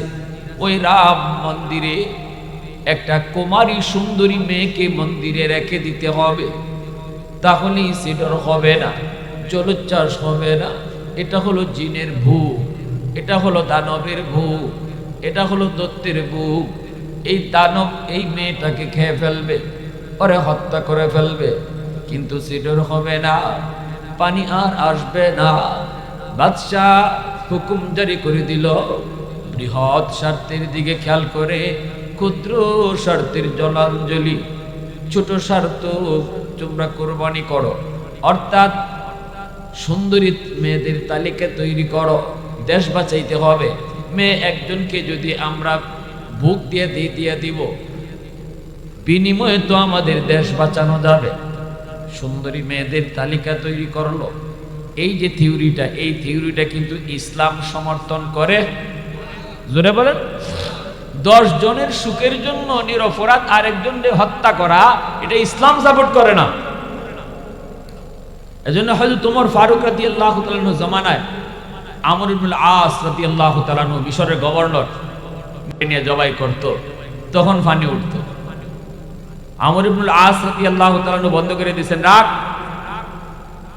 ওই রাম মন্দিরে একটা কুমারী সুন্দরী মেয়েকে মন্দিরে রেখে দিতে হবে। তাহলেই সিডর হবে না, জলোচ্ছ্বাস হবে না। এটা হলো জিনের ভূত, এটা হলো দানবের ভূত, এটা হলো দত্তের ভূত। এই দানব এই মেয়েটাকে খেয়ে ফেলবে, ওরে হত্যা করে ফেলবে, কিন্তু সিডর হবে না, পানি আর আসবে না। বাদশাহ হুকুম জারি করে দিল, বৃহৎ স্বার্থের দিকে খেয়াল করে ক্ষুদ্র স্বার্থের জলাঞ্জলি, ছোট স্বার্থ তোমরা কোরবানি করো। অর্থাৎ সুন্দরী মেয়েদের তালিকা তৈরি করো, দেশ বাঁচাইতে হবে। মেয়ে একজনকে যদি আমরা বুক দিয়ে দিব, বিনিময়ে তো আমাদের দেশ বাঁচানো যাবে। সুন্দরী মেয়েদের তালিকা তৈরি করলো। এই যে থিওরিটা, এই থিওরিটা কিন্তু ইসলাম সমর্থন করে। জোরে বলেন। 10 জনের সুখের জন্য নিরপরাধ আরেকজনকে হত্যা করা, এটা ইসলাম সাপোর্ট করে না। এজন্য হযরত ওমর ফারুক রাদিয়াল্লাহু তাআলা আনহু জামানায় আমর ইবনুল আস রাদিয়াল্লাহু তাআলা আনহু মিশরের গভর্নর নিয়ে জবাই করত, তখন পানি উঠত। আমর ইবনুল আস রাদিয়াল্লাহু তাআলা আনহু বন্ধ করে দিয়েছেন, রাখ,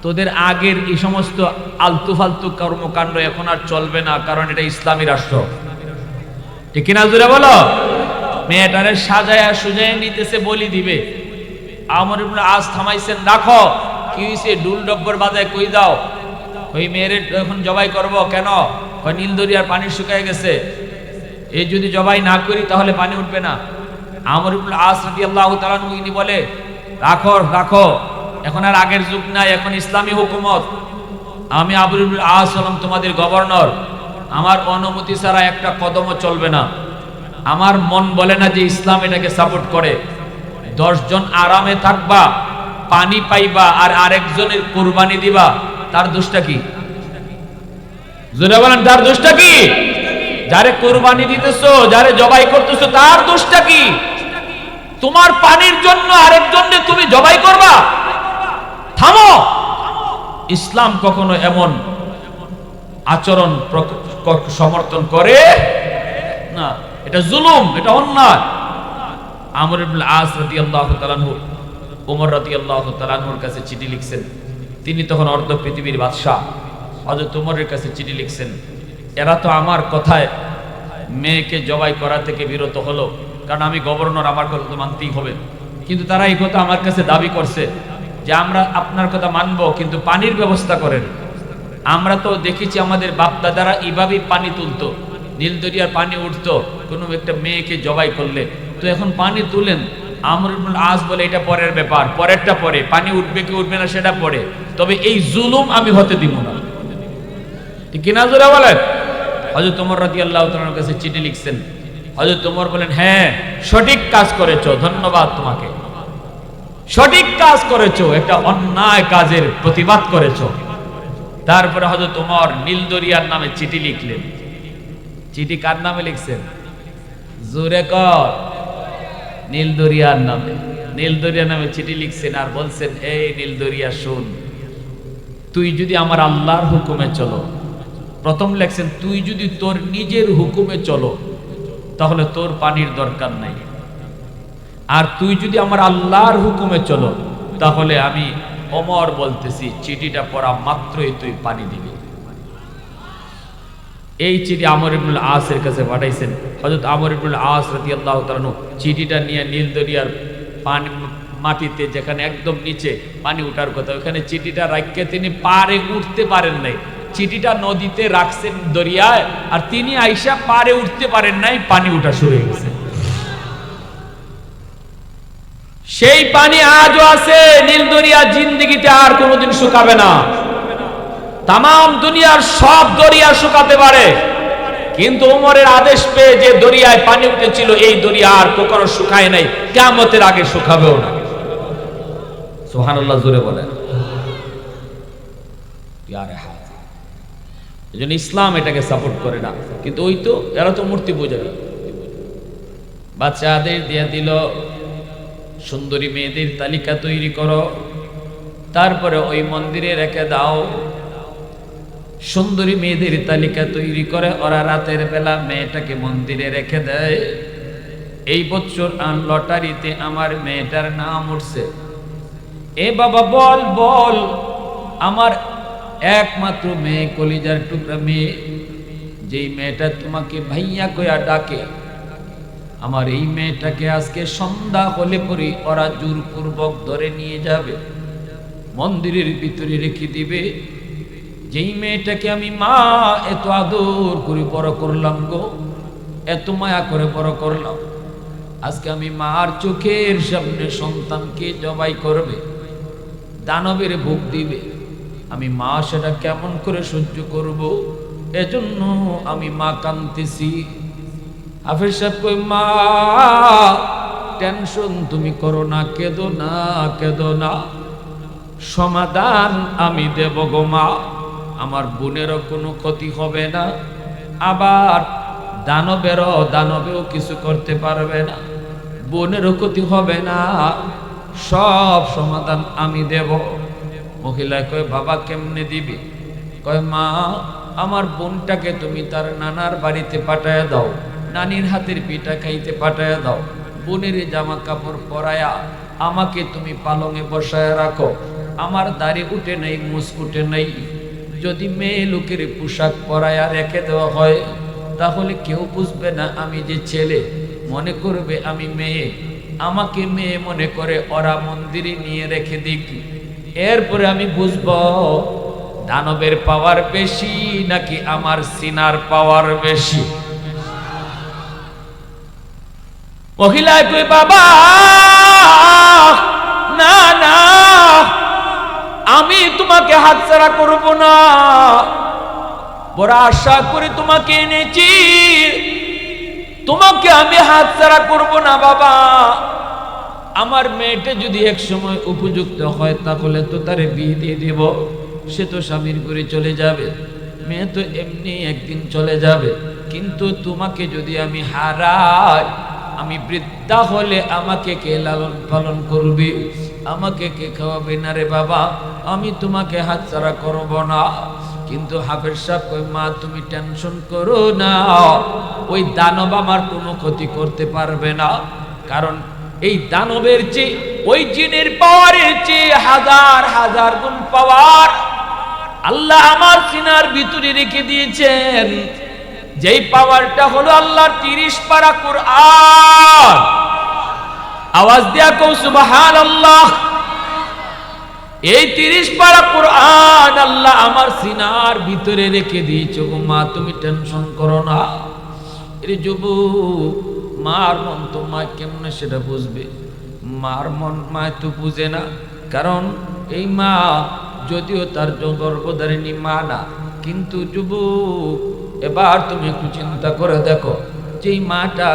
তোদের আগের এই সমস্ত আলতু ফালতু কর্মকাণ্ড এখন আর চলবে না, কারণ এটা ইসলামী রাষ্ট্র। ঠিক কিনা জোরে বলো। মেয়েটারে সাজায়া সুজায়া নিতেছে, বলি দিবে। আমর ইবনুল আস থামাইছেন, রাখো, কি হইছে, ডুল ডব্বর বাজায় কই দাও। ওই মেয়েরে এখন জবাই করব কেন, ওই নীল দরিয়ার পানি শুকিয়ে গেছে, এই যদি জবাই না করি তাহলে পানি উঠবে না। আমর ইবনুল আস রাদিয়াল্লাহু তাআলা আনহু ইনি বলে, রাখো রাখো, এখন আর আগের যুগ নাই, এখন ইসলামী হুকুমত। আমি আমর ইবনুল আস হলাম তোমাদের গভর্নর, আমার অনুমতি ছাড়া একটা কদমও চলবে না। আমার মন বলে না যে ইসলাম এটাকে সাপোর্ট করে। 10 জন আরামে থাকবা, পানি পাইবা, আর আরেকজনের কুরবানি দিবা, তার দোষটা কি? জোরে বলেন, তার দোষটা কি? যারে কুরবানি দিতেছো, যারে জবাই করতেছো, তার দোষটা কি? তোমার পানির জন্য আরেকজনকে তুমি জবাই করবা? থামো। ইসলাম কখনো এমন আচরণ সমর্থন করে না, এটা জুলুম, এটা অন্যায়। আমর ইবনুল আস রাদিয়াল্লাহু তাআলা আনহু ওমর রাদিয়াল্লাহু তাআলা আনহুর কাছে চিঠি লিখছেন। তিনি তখন অর্ধ পৃথিবীর বাদশা। হযরত ওমরের কাছে চিঠি লিখছেন, এরা তো আমার কথায় মেয়েকে জবাই করা থেকে বিরত হলো, কারণ আমি গভর্নর, আমার কথা তো মানতেই হবে। কিন্তু তারা এই কথা আমার কাছে দাবি করছে যে আমরা আপনার কথা মানব, কিন্তু পানির ব্যবস্থা করেন। আমরা তো দেখেছি আমাদের বাপদাদারা এইভাবেই পানি তুলতো, নীল দরিয়ার পানি উঠতো কোনো একটা মেয়েকে জবাই করলে। তো এখন পানি তুলেন। আমর ইবনুল আস বলে, এটা পরের ব্যাপার, পরেরটা পরে, পানি উঠবে কি উঠবে না সেটা পরে, তবে এই জুলুম আমি হতে দিব না। ঠিক কিনা জোরে বলেন। হযরত ওমর রাদিয়াল্লাহু তাআলার কাছে চিঠি লিখছেন। হযরত ওমর বলেন, হ্যাঁ সঠিক কাজ করেছো, ধন্যবাদ তোমাকে, সঠিক কাজ করেছো, একটা অন্যায় কাজের প্রতিবাদ করেছো। তারপরে হযরত ওমর নীল দরিয়ার নামে চিঠি লিখলেন। চিঠি কার নামে লিখছেন? জোরে কর। নীল দরিয়ার নামে। নীল দরিয়ার নামে চিঠি লিখছেন আর বলছেন, এই নীল দরিয়া শুন, তুই যদি আমার আল্লাহর হুকুমে চলো, প্রথম লেখছেন, তুই যদি তোর নিজের হুকুমে চলো তাহলে তোর পানির দরকার নাই, আর তুই যদি আমার আল্লাহর হুকুমে চলো তাহলে আমি ওমর বলতেছি, চিঠিটা পড়া মাত্রই তুই পানি দিবি। এই চিঠি আমর ইবনুল আসের কাছে পাঠাইছেন। হযরত আমর ইবনুল আস রাদিয়াল্লাহু তাআলা চিঠিটা নিয়ে নীল দরিয়ার পানি মাটিতে, যেখানে একদম নিচে পানি উঠার কথা, ওখানে চিঠিটা রাখতে তিনি পারে উঠতে পারেন নাই। চিঠিটা নদীতে রাখছেন দরিয়ায়, আর তিনি আইসা পারে উঠতে পারেন নাই, পানি উঠা শুরু হয়ে গেছে। সেই পানি আজও আছে নীল দরিয়া, জিন্দেগিতে আর কোনোদিন শুকাবে না। তাম দুনিয়ার সব দরিয়া শুকাতে পারে, কিন্তু ওমরের আদেশ পেয়ে যে দরিয়ায় পানি উঠেছিল, এই দরিয়া আর কখনো শুকায় নাই, কিয়ামতের আগে শুকাবেও না। সুবহানাল্লাহ, জোরে বলেন। এজন্য ইসলাম এটাকে সাপোর্ট করে না, কিন্তু ওই তো এরা তো মূর্তি পূজা, বাচ্চাদের দিয়ে দিল সুন্দরী মেয়েদের তালিকা তৈরি করো, তারপরে ওই মন্দিরে রেখে দাও। সুন্দরী মেয়েদের তালিকা তৈরি করে ওরা রাতের বেলা মেয়েটাকে মন্দিরে রেখে দেয়। এই বছর লটারিতে আমার মেয়েটার নাম উঠছে, এ বাবা বল বল, আমার একমাত্র মেয়ে, কলিজার টুকরা মেয়ে, যেই মেয়েটা তোমাকে ভাইয়া কইয়া ডাকে, আমার এই মেয়েটাকে আজকে সন্ধ্যা হলে পরে ওরা জোরপূর্বক ধরে নিয়ে যাবে, মন্দিরের ভিতরে রেখে দিবে। যেই মেয়েটাকে আমি মা এত আদর করে বড় করলাম গো, এত মায়া করে বড় করলাম, আজকে আমি মার চোখের সামনে সন্তানকে জবাই করবে, দানবের ভোগ দিবে, আমি মা সেটা কেমন করে সহ্য করব? এজন্য আমি মা কাঁদতেছি। হাফেজ সাহেব কই, মা টেনশন তুমি করো না, কেঁদো না, কেঁদো না, সমাধান আমি দেব গো মা, আমার বোনেরও কোনো ক্ষতি হবে না, আবার দানবেও কিছু করতে পারবে না, বোনেরও ক্ষতি হবে না, সব সমাধান আমি দেব। মহিলা কয়, বাবা কেমনে দিবি? কয়, মা আমার বোনটাকে তুমি তার নানার বাড়িতে পাঠায় দাও, নানির হাতের পিঠা খাইতে পাঠায় দাও, বোনের জামা কাপড় পরায়া আমাকে তুমি পালঙে বসায় রাখো, আমার দাড়ি উঠে নেই, মুছ উঠে নেই, যদি মেয়ে লোকের পোশাক পরায়া রেখে দেওয়া হয় তাহলে কেউ বুঝবে না আমি যে ছেলে, মনে করবে আমি মেয়ে, আমাকে মেয়ে মনে করে ওরা মন্দিরে নিয়ে রেখে দিক, এরপরে আমি বুঝব দানবের পাওয়ার বেশি নাকি আমার সিনার পাওয়ার বেশি। মহিলা কই, বাবা না না, আমি তোমাকে হাতছাড়া করব না, বড় আশা করে তোমাকে এনেছি, তোমাকে আমি হাতছাড়া করব না বাবা। আমার মেয়েটা যদি এক সময় উপযুক্ত হয় তাহলে তো তারে বিয়ে দিয়ে দেব, সে তো স্বামীর করে চলে যাবে, মেয়ে তো এমনি একদিন চলে যাবে, কিন্তু তোমাকে যদি আমি হারাই, আমি বৃদ্ধা হলে আমাকে কে লালন পালন করবে, আমাকে কে খাওয়াবে না রে বাবা, আমি তোমাকে হাতছাড়া করব না। কিন্তু হাফেজ সাহেব কই, মা তুমি টেনশন করো না, ওই দানব আমার কোনো ক্ষতি করতে পারবে না, কারণ এই দানবের চেয়ে ওই জিনের পাওয়ারের চেয়ে হাজার হাজার গুণ পাওয়ার আল্লাহ আমার সিনার ভিতরে রেখে দিয়েছেন, যেই পাওয়ারটা হলো আল্লাহর 30 পারা কুরআন। আওয়াজ দিয়া কও সুবহানাল্লাহ। এই 30 পারা কুরআন আল্লাহ আমার সিনার ভিতরে রেখে দিয়েছে গো মা, তুমি টেনশন করো না। এর যুবক, মার মন তো মা কেমনে সেটা বুঝবে? মার মন মা তো বুঝে না, কারণ এই মা যদিও তার গর্ভধারিণী মা না, কিন্তু যুবক এবার তুমি একটু চিন্তা করে দেখো, যেই মাটা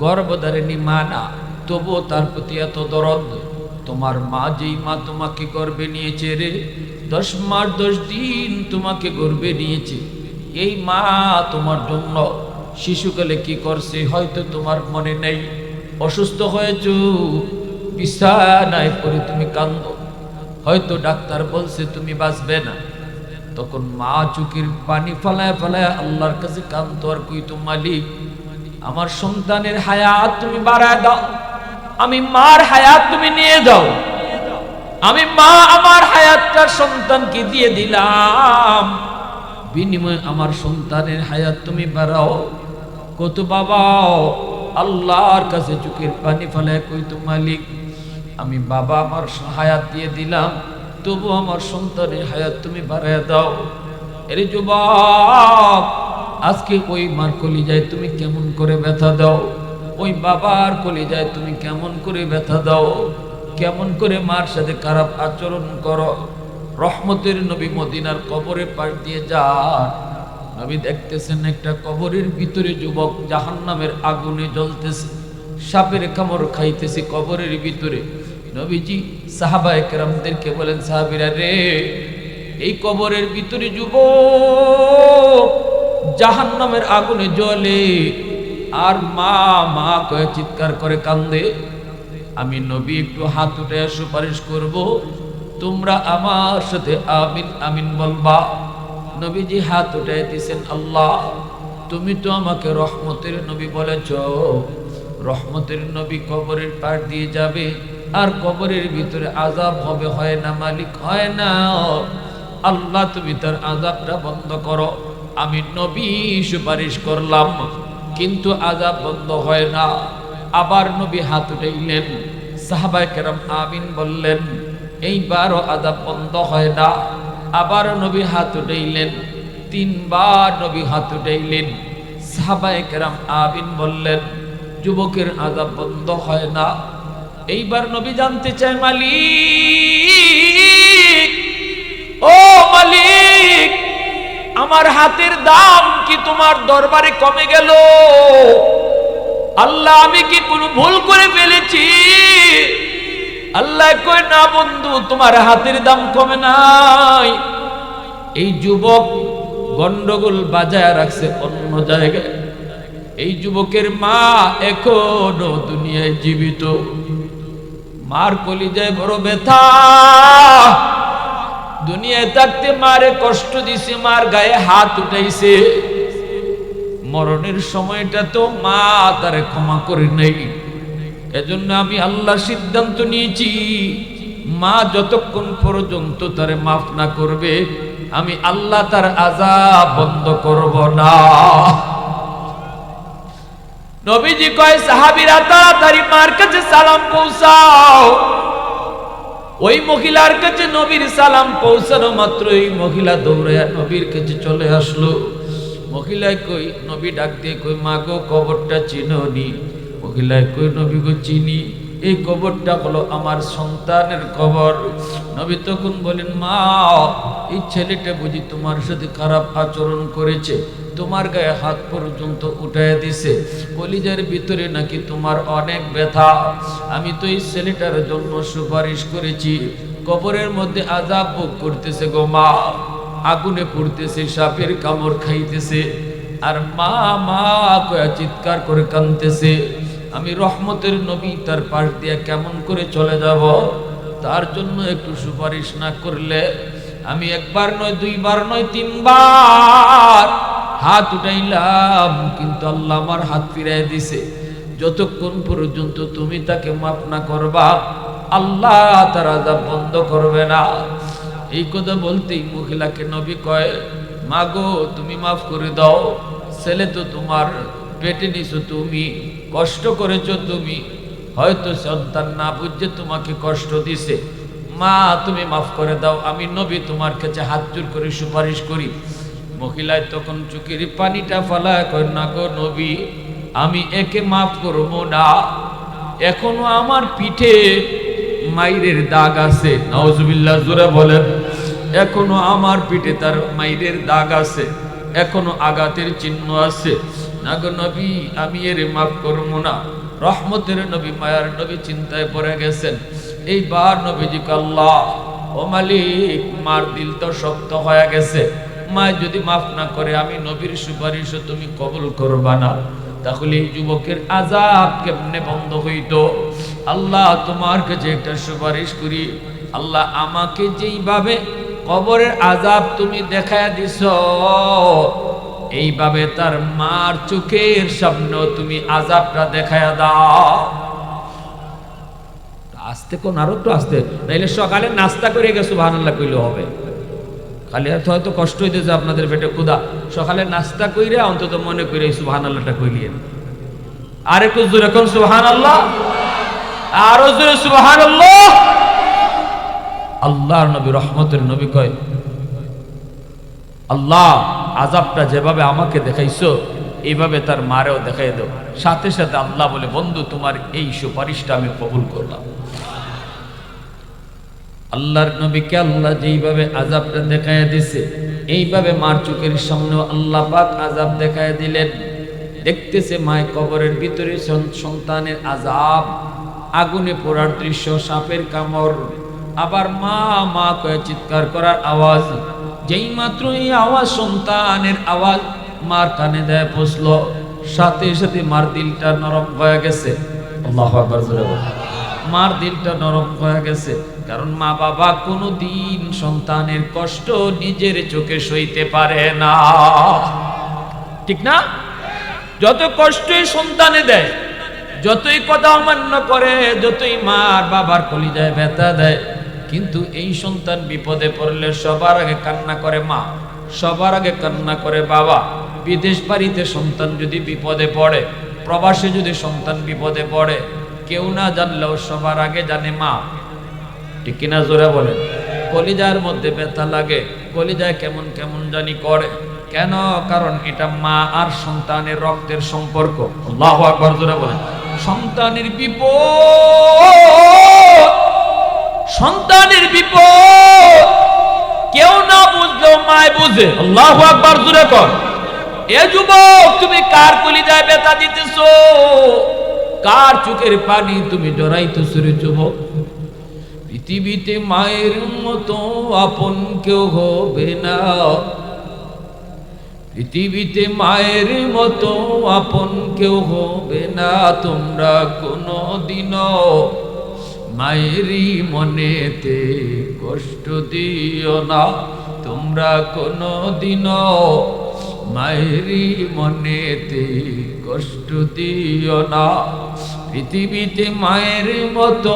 গর্ভধারিণী মা না, তবুও তার প্রতি এত দরদ। তোমার মা, যেই মা তোমাকে গর্ভে নিয়েছে রে, 10 মাস 10 দিন তোমাকে গর্ভে নিয়েছে, এই মা তোমার জন্য শিশুকালে কি করছে হয়তো তোমার মনে নেই। অসুস্থ হয়েছো, বিছানায় পড়ে তুমি কাঁদো, হয়তো ডাক্তার বলছে তুমি বাঁচবে না, তখন মা চোখের পানি ফেলায় ফেলায় আল্লাহর কাছে কাঁদতো আর কইতো, মালিক আমার সন্তানের হায়াত তুমি বাড়ায় দাও, আমি মার হায়াত তুমি নিয়ে যাও, আমি মা আমার হায়াতটা সন্তানকে দিয়ে দিলাম, বিনিময়ে আমার সন্তানের হায়াত তুমি বাড়াও। কত বাবা আল্লাহর কাছে চোখের পানি ফেলায় কইতো, মালিক আমি বাবা আমার হায়াত দিয়ে দিলাম, তবু আমার সন্তানের হায়াত তুমি বাড়ায় দাও। এর যুবক, আজকে ওই মার কলিজায় তুমি কেমন করে ব্যথা দাও, ওই বাবার কলিজায় তুমি কেমন করে ব্যথা দাও, কেমন করে মার সাথে খারাপ আচরণ করো। রহমতের নবী মদিনার কবরের পাশ দিয়ে যান, নবী দেখতেছেন একটা কবরের ভিতরে যুবক জাহান্নামের আগুনে জ্বলতেছে, সাপের কামড় খাইতেছে কবরের ভিতরে। নবীজি সাহাবায়ে কেরামদেরকে বলেন, সাহাবীরা রে, এই কবরের ভিতরে যুবক জাহান্নামের আগুনে জ্বলে আর মা মা কয়ে চিৎকার করে কান্দে। আমি নবী একটু হাত উঠে সুপারিশ করব, তোমরা আমার সাথে আমিন আমিন বলবা। নবীজি হাত উঠে দিয়েছেন, আল্লাহ তুমি তো আমাকে রহমতের নবী বলেছ, রহমতের নবী কবরের পার দিয়ে যাবে আর কবরের ভিতরে আযাব হবে, হয় না মালিক, হয় না। আল্লাহ তুমি তার আযাবটা বন্ধ করো। আমি নবী সুপারিশ করলাম, কিন্তু আযাব বন্ধ হয় না। আবার নবী হাত উঠাইলেন, সাহাবায়ে কেরাম আমিন বললেন, এইবারও আযাব বন্ধ হয় না। আবার নবী হাত উঠাইলেন, তিনবার নবী হাত উঠাইলেন, সাহাবায়ে কেরাম আমিন বললেন, যুবকের আযাব বন্ধ হয় না। এইবার নবী জানতে চায়, মালিক, ও মালিক, আমার হাতের দাম কি তোমার দরবারে কমে গেল? আল্লাহ আমি কি কোনো ভুল করে ফেলেছি? আল্লাহ কয়, না বন্ধু, তোমার হাতের দাম কমে নাই। এই যুবক গন্ডগোল বাজায় রাখছে অন্য জায়গায়। এই যুবকের মা এখনো দুনিয়ায় জীবিত। মার কলিজায় বড় ব্যথা, দুনিয়ায় থাকতে মারে কষ্ট দিছে, মার গায়ে হাত উঠাইছে। মরণের সময়টা তো মা তারে ক্ষমা করে নাই। এজন্য আমি আল্লাহ সিদ্ধান্ত নিয়েছি, মা যতক্ষণ পর্যন্ত তারে মাফ না করবে, আমি আল্লাহ তার আযাব বন্ধ করব না। নবীজি কয়, সাহাবীরা তাড়াতাড়ি মার কাছে সালাম পৌঁছাও। ওই মহিলার কাছে নবীর সালাম পৌঁছানো মাত্র এই মহিলা দৌড়াইয়া নবীর কাছে চলে আসলো। মহিলায় কই, নবী ডাক দিয়ে কই, মা গো, কবরটা চিনোনি? মহিলায় কই, নবী গো চিনি, এই কবরটা হলো আমার সন্তানের কবর। নবী তখন বলেন, মা, এই ছেলেটা বুঝি তোমার সাথে খারাপ আচরণ করেছে, তোমার গায়ে হাত পর্যন্ত উঠায় দিছে, কলিজার ভিতরে নাকি তোমার অনেক ব্যথা। আমি তো এই ছেলেটার জন্য সুপারিশ করেছি, কবরের মধ্যে আযাব ভোগ করতেছে গো মা, আগুনে পুড়তেছে, সাপের কামড় খাইতেছে, আর মা মা কয়া চিৎকার করে কাঁদতেছে। আমি রহমতের নবী তার পাশ দিয়ে কেমন করে চলে যাব? তার জন্য একটু সুপারিশ না করলে আমি একবার নয়, দুইবার নয়, তিনবার হাত উঠাইলাম, কিন্তু আল্লাহ আমার হাত ফিরাই দিছে। যতক্ষণ পর্যন্ত তুমি তাকে মাফ না করবা, আল্লাহ তার আযাব বন্ধ করবে না। এই কথা বলতেই মহিলাকে নবী কয়, মা গো, তুমি মাফ করে দাও, ছেলে তো তোমার পেটে নিছো, তুমি কষ্ট করেছো, তুমি হয়তো সন্তান না বুঝে তোমাকে কষ্ট দিছে, মা তুমি মাফ করে দাও, আমি নবী তোমার কাছে হাত জোর করে সুপারিশ করি। মহিলায় তখন চোখের পানিটা ফালায় কয়, না গো নবী, আমি একে মাফ করবো না, এখনো আমার পিঠে মাইরের দাগ আছে। নাউজুবিল্লাহ, জোরে বলেন। এখনো আমার পিঠে তার মাইরের দাগ আছে, এখনো আঘাতের চিহ্ন আছে। না গো নবী, আমি এর মাফ করবো না। রহমতের নবী, মায়ার নবী চিন্তায় পড়ে গেছেন। এইবার নবীজি আল্লাহ, ও মালিক, মার দিল তো শক্ত হয়ে গেছে, মা যদি মাফ না করে আমি নবীর সুপারিশও তুমি কবুল করবা না, তাহলে এই যুবকের আযাব কেমনে বন্ধ হইতো? আল্লাহ তোমার কাছে একটা সুপারিশ করি, আল্লাহ আমাকে যেইভাবে কবরের আযাব তুমি দেখায় দিছ, এইভাবে তার মার চোখের সামনে তুমি আযাবটা দেখায় দাও। আস্তে কোন, আরো তো আস্তে, নাইলে সকালে নাস্তা করে গেছো সুবহানাল্লাহ কইলে হবে। খালি হয়তো কষ্ট হইতেছে আপনাদের পেটে ক্ষুধা, সকালে নাস্তা কইরা অন্তত মনে করে সুবহানাল্লাহটা কইলিয়েন। আর একটু জোরে কোন সুবহানাল্লাহ। আর জোরে সুবহানাল্লাহ। আল্লাহর নবী রহমতের নবী কয়, আল্লাহ আযাবটা যেভাবে আমাকে দেখাইছো এইভাবে তার মারেও দেখাই দাও। সাথে সাথে আল্লাহ বলে, বন্ধু তোমার এই সুপারিশটা আমি কবুল করলাম। আল্লাহর নবীকে আল্লাহ যেইভাবে আযাবটা দেখায় দিছে, এইভাবে মার চোখের সামনেও আল্লাহ পাক আযাব দেখায় দিলেন। দেখতেছে মায়ের কবরের ভিতরে সন্তানের আযাব, আগুনে পোড়ার দৃশ্য, সাপের কামড়, আবার মা মা কয়ে চিৎকার করার আওয়াজ। যেই মাত্র এই আওয়াজ, সন্তানের আওয়াজ মার কানে দেয় পৌঁছলো, সাথে সাথে মার দিলটা নরম হয়ে গেছে। আল্লাহু আকবার জোরে বলেন। মার দিলটা নরম হয়ে গেছে, কারণ মা বাবা কোনোদিন সন্তানের কষ্ট নিজের চোখে সইতে পারে না, ঠিক না? যত কষ্টই সন্তানে দেয়, যতই কথা অমান্য করে, যতই মার বাবার কলিজায় ব্যথা দেয়, কিন্তু এই সন্তান বিপদে পড়লে সবার আগে কান্না করে মা, সবার আগে কান্না করে বাবা। বিদেশ বাড়িতে সন্তান যদি বিপদে পড়ে, প্রবাসে যদি সন্তান বিপদে পড়ে, কেউ না জানলেও সবার আগে জানে মা, ঠিক কিনা জোরে বলেন। কলিজার মধ্যে ব্যথা লাগে, কলিজায় কেমন কেমন জানি করে, কেন? কারণ এটা মা আর সন্তানের রক্তের সম্পর্ক। আল্লাহু আকবার জোরে বলেন। সন্তানের বিপদ, সন্তানের বিপদ কেউ না বুঝলেও মায় বুঝে। আল্লাহু আকবার জোরে কর। এ যুবক, তুমি কার কলিজায় ব্যথা দিতেছো? কার চোখের পানি তুমি জড়াইতেছো রে যুবক? পৃথিবীতে মায়ের মতো আপন কেউ হবে না, পৃথিবীতে মায়ের মতো আপন কেউ হবে না। তোমরা কোনো দিনও মায়েরই মনেতে কষ্ট দিও না, তোমরা কোনো দিনও মায়েরই মনেতে কষ্ট দিও না। পৃথিবীতে মায়ের মতো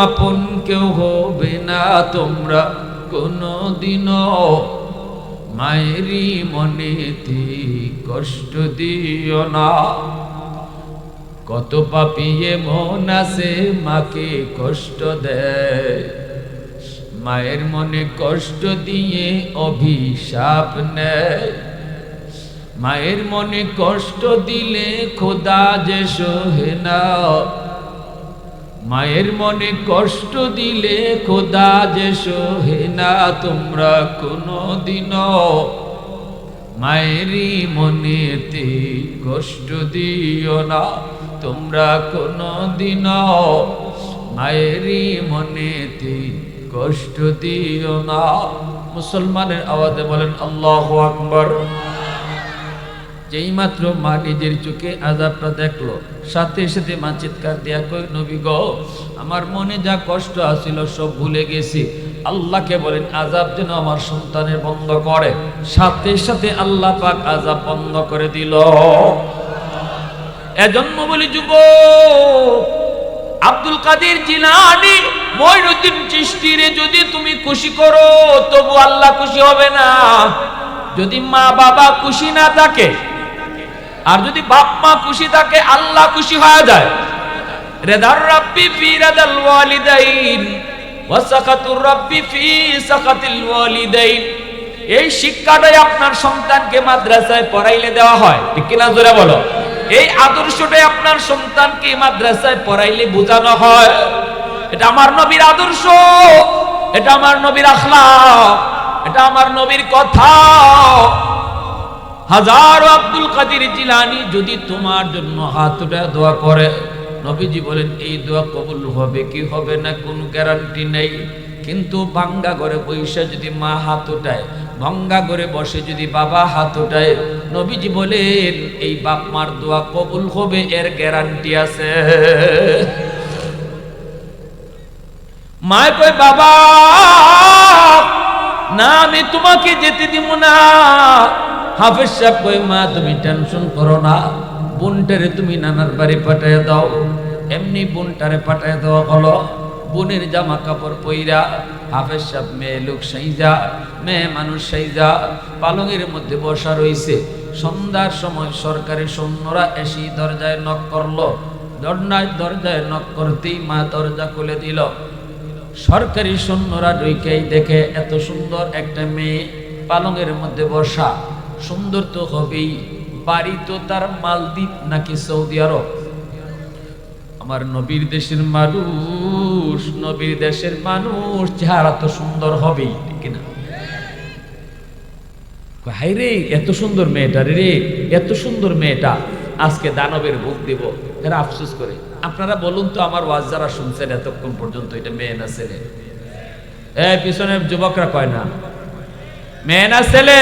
আপন কেউ হবে না, তোমরা কোনো দিনও মায়েরই মনেতে কষ্ট দিও না। কত পাপিয়ে মন আছে মাকে কষ্ট দেয়, মায়ের মনে কষ্ট দিয়ে অভিশাপ নেয়। মায়ের মনে কষ্ট দিলে খোদা যে সহে না, মায়ের মনে কষ্ট দিলে খোদা যে সহে না। তোমরা কোনো দিনও মায়েরই মনেতে কষ্ট দিও না, তোমরা কোনো দিনও মায়েরই মনেতে কষ্ট দিও না। মুসলমানের আওয়াজে বলেন আল্লাহু আকবার। যেই মাত্র মা নিজের চোখে আযাবটা দেখলো, সাথে সাথে মা চিৎকার দিয়া কই, নবী গো, আমার মনে যা কষ্ট আছিল সব ভুলে গেছি। আল্লাহকে বলেন আযাব যেন আমার সন্তানের বন্ধ করে। সাথে সাথে আল্লাহ পাক আযাব বন্ধ করে দিল। এজন্য বলি যুবক, আব্দুল কাদের জিলানী, মঈনুদ্দিন চিশতিরে যদি তুমি খুশি করো তবু আল্লাহ খুশি হবে না। যদি মা বাবা খুশি না থাকে, আর যদি বাপ মা খুশি থাকে, আল্লাহ খুশি হয়ে যায়। রিদার রাব্বি ফি রিদাল ওয়ালিদাইন ওয়া সাকাতুর রাব্বি ফি সাকাতিল ওয়ালিদাইন। এই শিক্ষাটাই আপনার সন্তানকে মাদ্রাসায় পড়াইলে দেওয়া হয়, ঠিক কিনা জোরে বলো। এই আদর্শটাই আপনার সন্তানকে মাদ্রাসায় পড়াইলে বোঝানো হয়। এটা আমার নবীর আদর্শ, এটা আমার নবীর আখলাক, এটা আমার নবীর কথা। হাজারো আব্দুল কাদের জিলানী যদি তোমার জন্য হাত উঠায় দোয়া করে, নবীজি বলেন এই দোয়া কবুল হবে কি হবে না কোনো গ্যারান্টি নেই। কিন্তু ভাঙ্গা ঘরে বসে যদি মা হাত উঠায়, ভাঙ্গা ঘরে বসে যদি বাবা হাত উঠায়, নবীজি বলেন এই বাপ মার দোয়া কবুল হবে, এর গ্যারান্টি আছে। মায় কয় বাবা না, আমি তোমাকে যেতে দিব না। হাফেজ সাহেব কই, মা তুমি টেনশন করো না, বোনটারে তুমি নানার বাড়ি পাঠায় দাও। এমনি বোনটারে পাঠায় দেওয়া হলো। বোনের জামা কাপড় পইরা হাফেজ সাহেব মেয়ে লোক সাইজা, মেয়ে মানুষ সাইজা পালঙের মধ্যে বসা রইছে। সন্ধ্যার সময় সরকারি সৈন্যরা এসে দরজায় নক করলো। দরজায় নক করতেই মা দরজা খুলে দিল। সরকারি সৈন্যরা ঢুকেই দেখে এত সুন্দর একটা মেয়ে পালঙের মধ্যে বসা। সুন্দর তো হবেই, বাড়ি তো তার মালদ্বীপ নাকি সৌদি আরব। আমার নবীর দেশের মানুষ, নবীর দেশের মানুষ চেহারা তো সুন্দর হবেই, ঠিক না? হাই রে, এত সুন্দর মেয়েটা রে, এত সুন্দর মেয়েটা আজকে দানবের ভোগ দিব। এরা আফসোস করে। আপনারা বলুন তো, আমার ওয়াজ যারা শুনছেন এতক্ষণ পর্যন্ত, এটা মেয়ে না ছেলে? এই পিছনের যুবকরা কয় না মেয়ে না ছেলে?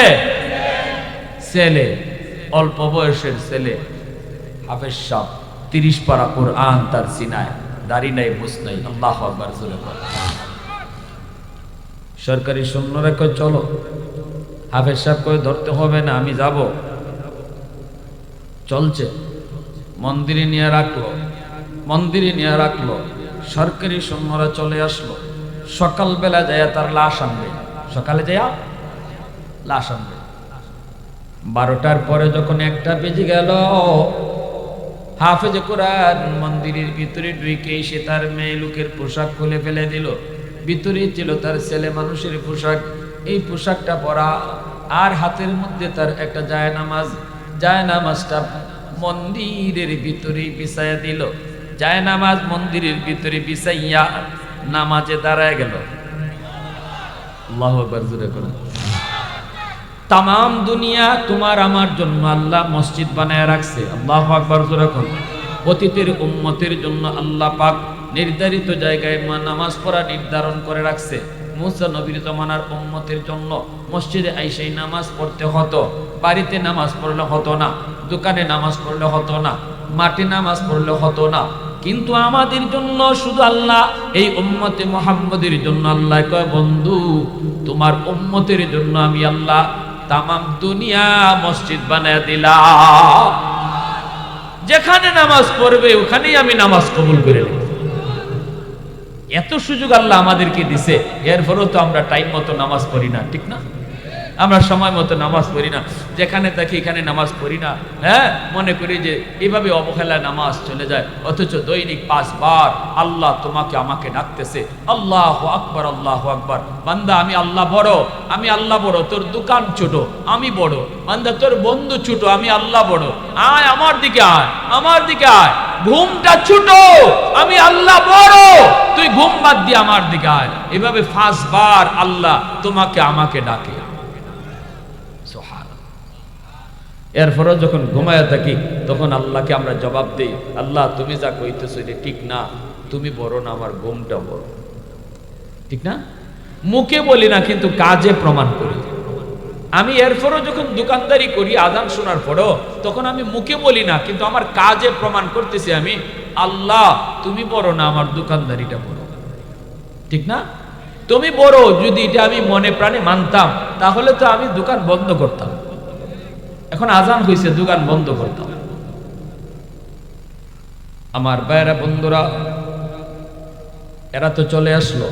ছেলে, অল্প বয়সের ছেলে, হাফেজ সাহেব, 30 পারা কোরআন তার সিনায়, দাড়ি নাই, মুছ নাই। আল্লাহু আকবার জোরে বল। সরকারি সৈন্যরা কয় চলো। হাফেজ সাহেব কয় ধরতে হবে না, আমি যাব। চলছে, মন্দিরে নিয়ে রাখলো, মন্দিরে নিয়ে রাখলো। সরকারি সৈন্যরা চলে আসলো। সকালবেলা যায় তার লাশ আনবে, সকালে যায় লাশ আনবে। 12টার পরে যখন 1টা বেজে গেল, হাফেজে কোরআন মন্দিরের ভিতরে ঢুকে সে তার মেয়ে লোকের পোশাক খুলে ফেলে দিল। ভিতরে ছিল তার ছেলে মানুষের পোশাক, এই পোশাকটা পরা, আর হাতের মধ্যে তার একটা জায়নামাজ। জায়নামাজটা মন্দিরের ভিতরে বিছাইয়া দিল। জায়নামাজ মন্দিরের ভিতরে বিছাইয়া নামাজে দাঁড়ায় গেল। আল্লাহু আকবার জোরে বলেন। তামাম দুনিয়া তোমার আমার জন্য আল্লাহ মসজিদ বানায় রাখছে। আল্লাহু আকবার জোরে বলেন। অতীতের উম্মতের জন্য আল্লাহ পাক নির্ধারিত জায়গায় নামাজ পড়া নির্ধারণ করে রাখছে। মুসা নবীর জমানার উম্মতের জন্য মসজিদে আইসাই নামাজ পড়তে হতো। বাড়িতে নামাজ পড়লে হতো না, দোকানে নামাজ পড়লে হতো না, মাঠে নামাজ পড়লে হতো না। কিন্তু আমাদের জন্য শুধু আল্লাহ, এই উম্মতে মুহাম্মদের জন্য আল্লাহ কয়, বন্ধু তোমার উম্মতের জন্য আমি আল্লাহ তামাম দুনিয়া মসজিদ বানায় দিলাম। যেখানে নামাজ পড়বে ওখানেই আমি নামাজ কবুল করে নেব। এত সুযোগ আল্লাহ আমাদেরকে দিছে, এরপরেও তো আমরা টাইম মতো নামাজ পড়ি না, ঠিক না? আমরা সময় মতো নামাজ পড়ি না, যেখানে থাকি এখানে নামাজ পড়ি না। হ্যাঁ, মনে করি যে এইভাবে অবহেলায় নামাজ চলে যায়, অথচ দৈনিক 5 বার আল্লাহ তোমাকে আমাকে ডাকতেছে, আল্লাহু আকবার, আল্লাহু আকবার। বান্দা আমি আল্লাহ বড়, আমি আল্লাহ বড়, তোর দোকান ছোট, আমি বড়। বান্দা তোর বন্ধু ছোট, আমি আল্লাহ বড়। আয় আমার দিকে আয়, আমার দিকে আয়। ঘুমটা ছোট, আমি আল্লাহ বড়, তুই ঘুম বাদ দিয়ে আমার দিকে আয়। এভাবে 5 বার আল্লাহ তোমাকে আমাকে ডাকে। এরপরও যখন ঘুমায় থাকি তখন আল্লাহকে আমরা জবাব দিই, আল্লাহ তুমি যা কইতেছো এটা ঠিক না, তুমি বড় না, আমার ঘুমটা বড়, ঠিক না? মুখে বলি না কিন্তু কাজে প্রমাণ করি। আমি এরপরও যখন দোকানদারি করি আজান শোনার পরও, তখন আমি মুখে বলি না কিন্তু আমার কাজে প্রমাণ করতেছি আমি, আল্লাহ তুমি বড় না, আমার দোকানদারিটা বড়, ঠিক না? তুমি বড় যদি এটা আমি মনে প্রাণে মানতাম তাহলে তো আমি দোকান বন্ধ করতাম। এখন আজান হয়েছে, দোকান বন্ধ করতাম। আমার ভাইরা বন্ধুরা, এরা তো চলে আসলো।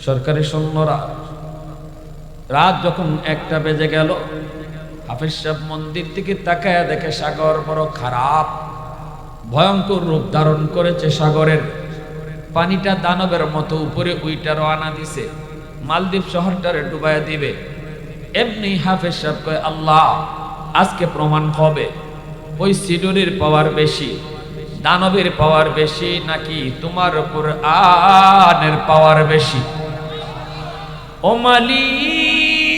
সরকারি সৈন্যরা রাত যখন 1টা বেজে গেল, হাফেজ সাহেব মন্দির থেকে তাকায় দেখে সাগর বড় খারাপ, ভয়ঙ্কর রূপ ধারণ করেছে। সাগরের পানিটা দানবের মতো উপরে উইটা রওনা দিছে, মালদ্বীপ শহরটারে ডুবাইয়া দিবে। এমনি হাফেজ সাহেব কয়, আল্লাহ আজকে প্রমাণ হবে ওই সিডুরির পাওয়ার বেশি, দানবের পাওয়ার বেশি নাকি তোমার কুরআনের পাওয়ার বেশি। ও মালিক,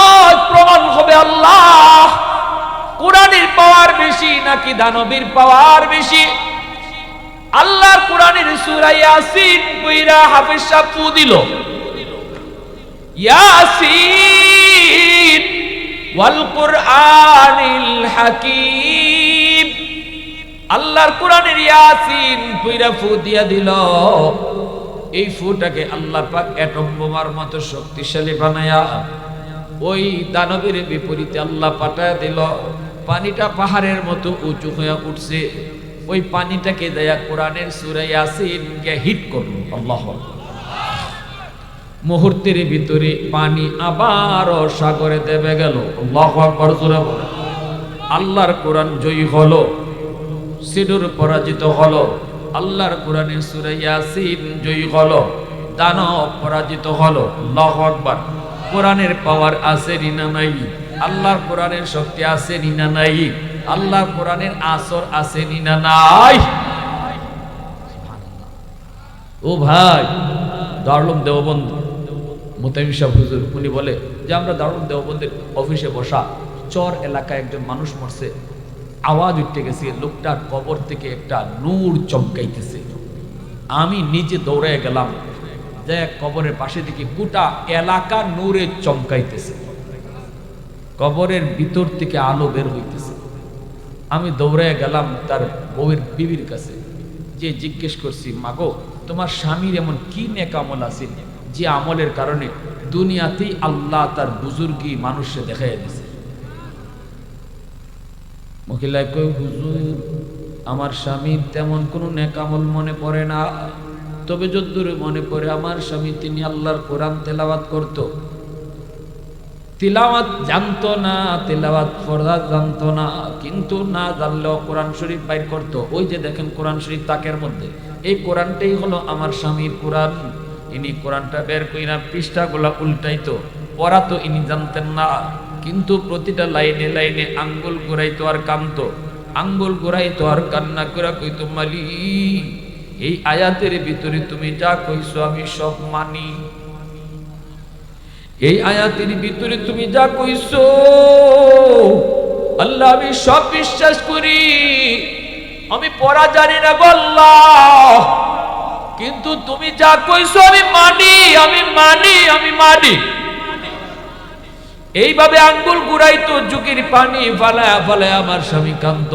আজ প্রমাণ হবে আল্লাহ কুরআনের পাওয়ার বেশি নাকি দানবের পাওয়ার বেশি। আল্লাহর কুরআনের সূরা ইয়াসিন কইরা হাফেজ সাহেব ফু দিল, ইয়াসিন ওয়াল কুরআনিল হাকীম। আল্লাহর কুরআনের ইয়াসিন কইরা ফু দিয়া দিল। এই ফুটাকে আল্লাহ পাক অ্যাটম বোমার মতো শক্তিশালী বানায়া ওই দানবের বিপরীতে আল্লাহ পাঠায় দিল। পানিটা পাহাড়ের মতো উঁচু হয়ে উঠছে। ওই পানিটাকে দেয়া কোরআনের সূরা ইয়াসিনকে হিট করলো। আল্লাহু আকবার। মুহূর্তের ভিতরে পানি আবারও সাগরে দেবে গেল। আল্লাহু আকবার জোরে বলেন। আল্লাহর কোরআন জয়ী হলো, সিডুর পরাজিত হলো, আল্লাহর কোরআনের সূরা ইয়াসিন জয়ী হলো, দানব পরাজিত হলো। আল্লাহু আকবার। কোরআনের পাওয়ার আছে না নাই? আল্লাহর কোরআনের শক্তি আছে না নাই? আল্লাহর কোরআনের আসর আছে না নাই? ও ভাই, দারুল দেওবন্দ মুতাইম সাহেব হুজুর উনি বলে যে আমরা দারুল দেওবন্দের অফিসে বসা, চর এলাকায় একজন মানুষ মরছে, আওয়াজ উঠে গেছে, লোকটার কবর থেকে একটা নূর চমকাইতেছে। আমি নিজে দৌড়ে গেলাম, যে কবরের পাশে দিকে গোটা এলাকা নূরে চমকাইতেছে, কবরের ভিতর থেকে আলো বের হইতেছে। আমি দৌড়ে গেলাম তার বউয়ের বিবির কাছে, যে জিজ্ঞেস করছি, মাগো তোমার স্বামীর এমন কি নেক আমল আছে যে আমলের কারণে দুনিয়াতেই আল্লাহ তার বুজুর্গি মানুষে দেখাই দিয়েছে। মহিলা কই, হুজুর আমার স্বামীর তেমন কোনো নেক আমল মনে পড়ে না, তবে যদ্দূর মনে পড়ে আমার স্বামী তিনি আল্লাহর কোরআন তেলাওয়াত করত। তিলাওয়াত জানতো না, তিলাওয়াত পড়া জানতো না, কিন্তু না জানলেও কোরআন শরীফ বাইর করতো। ওই যে দেখেন কোরআন শরীফ তাকের মধ্যে, এই কোরআনটাই হলো আমার স্বামীর কোরআন। ইনি কোরআনটা বের কইরা পৃষ্ঠাগুলা উল্টাইতো, পড়া তো ইনি জানতেন না, কিন্তু প্রতিটা লাইনে লাইনে আঙ্গুল ঘুরাইতো আর কানতো, আঙ্গুল ঘুরাইতো আর কান্না করে কইতো, মালিক এই আয়াতের ভিতরে তুমি যা কইছো আমি সব মানি, এই আয়াতের ভিতরে তুমি যা কইছো আল্লাহ আমি সব বিশ্বাস করি, আমি পড়া জানি না গো আল্লাহ, কিন্তু তুমি যা কইছো আমি মানি, আমি মানি, আমি মানি। এইভাবে আঙ্গুল ঘুরাইতো, চোখের পানি ফালায়া ফালায়া আমার স্বামী কান্ত।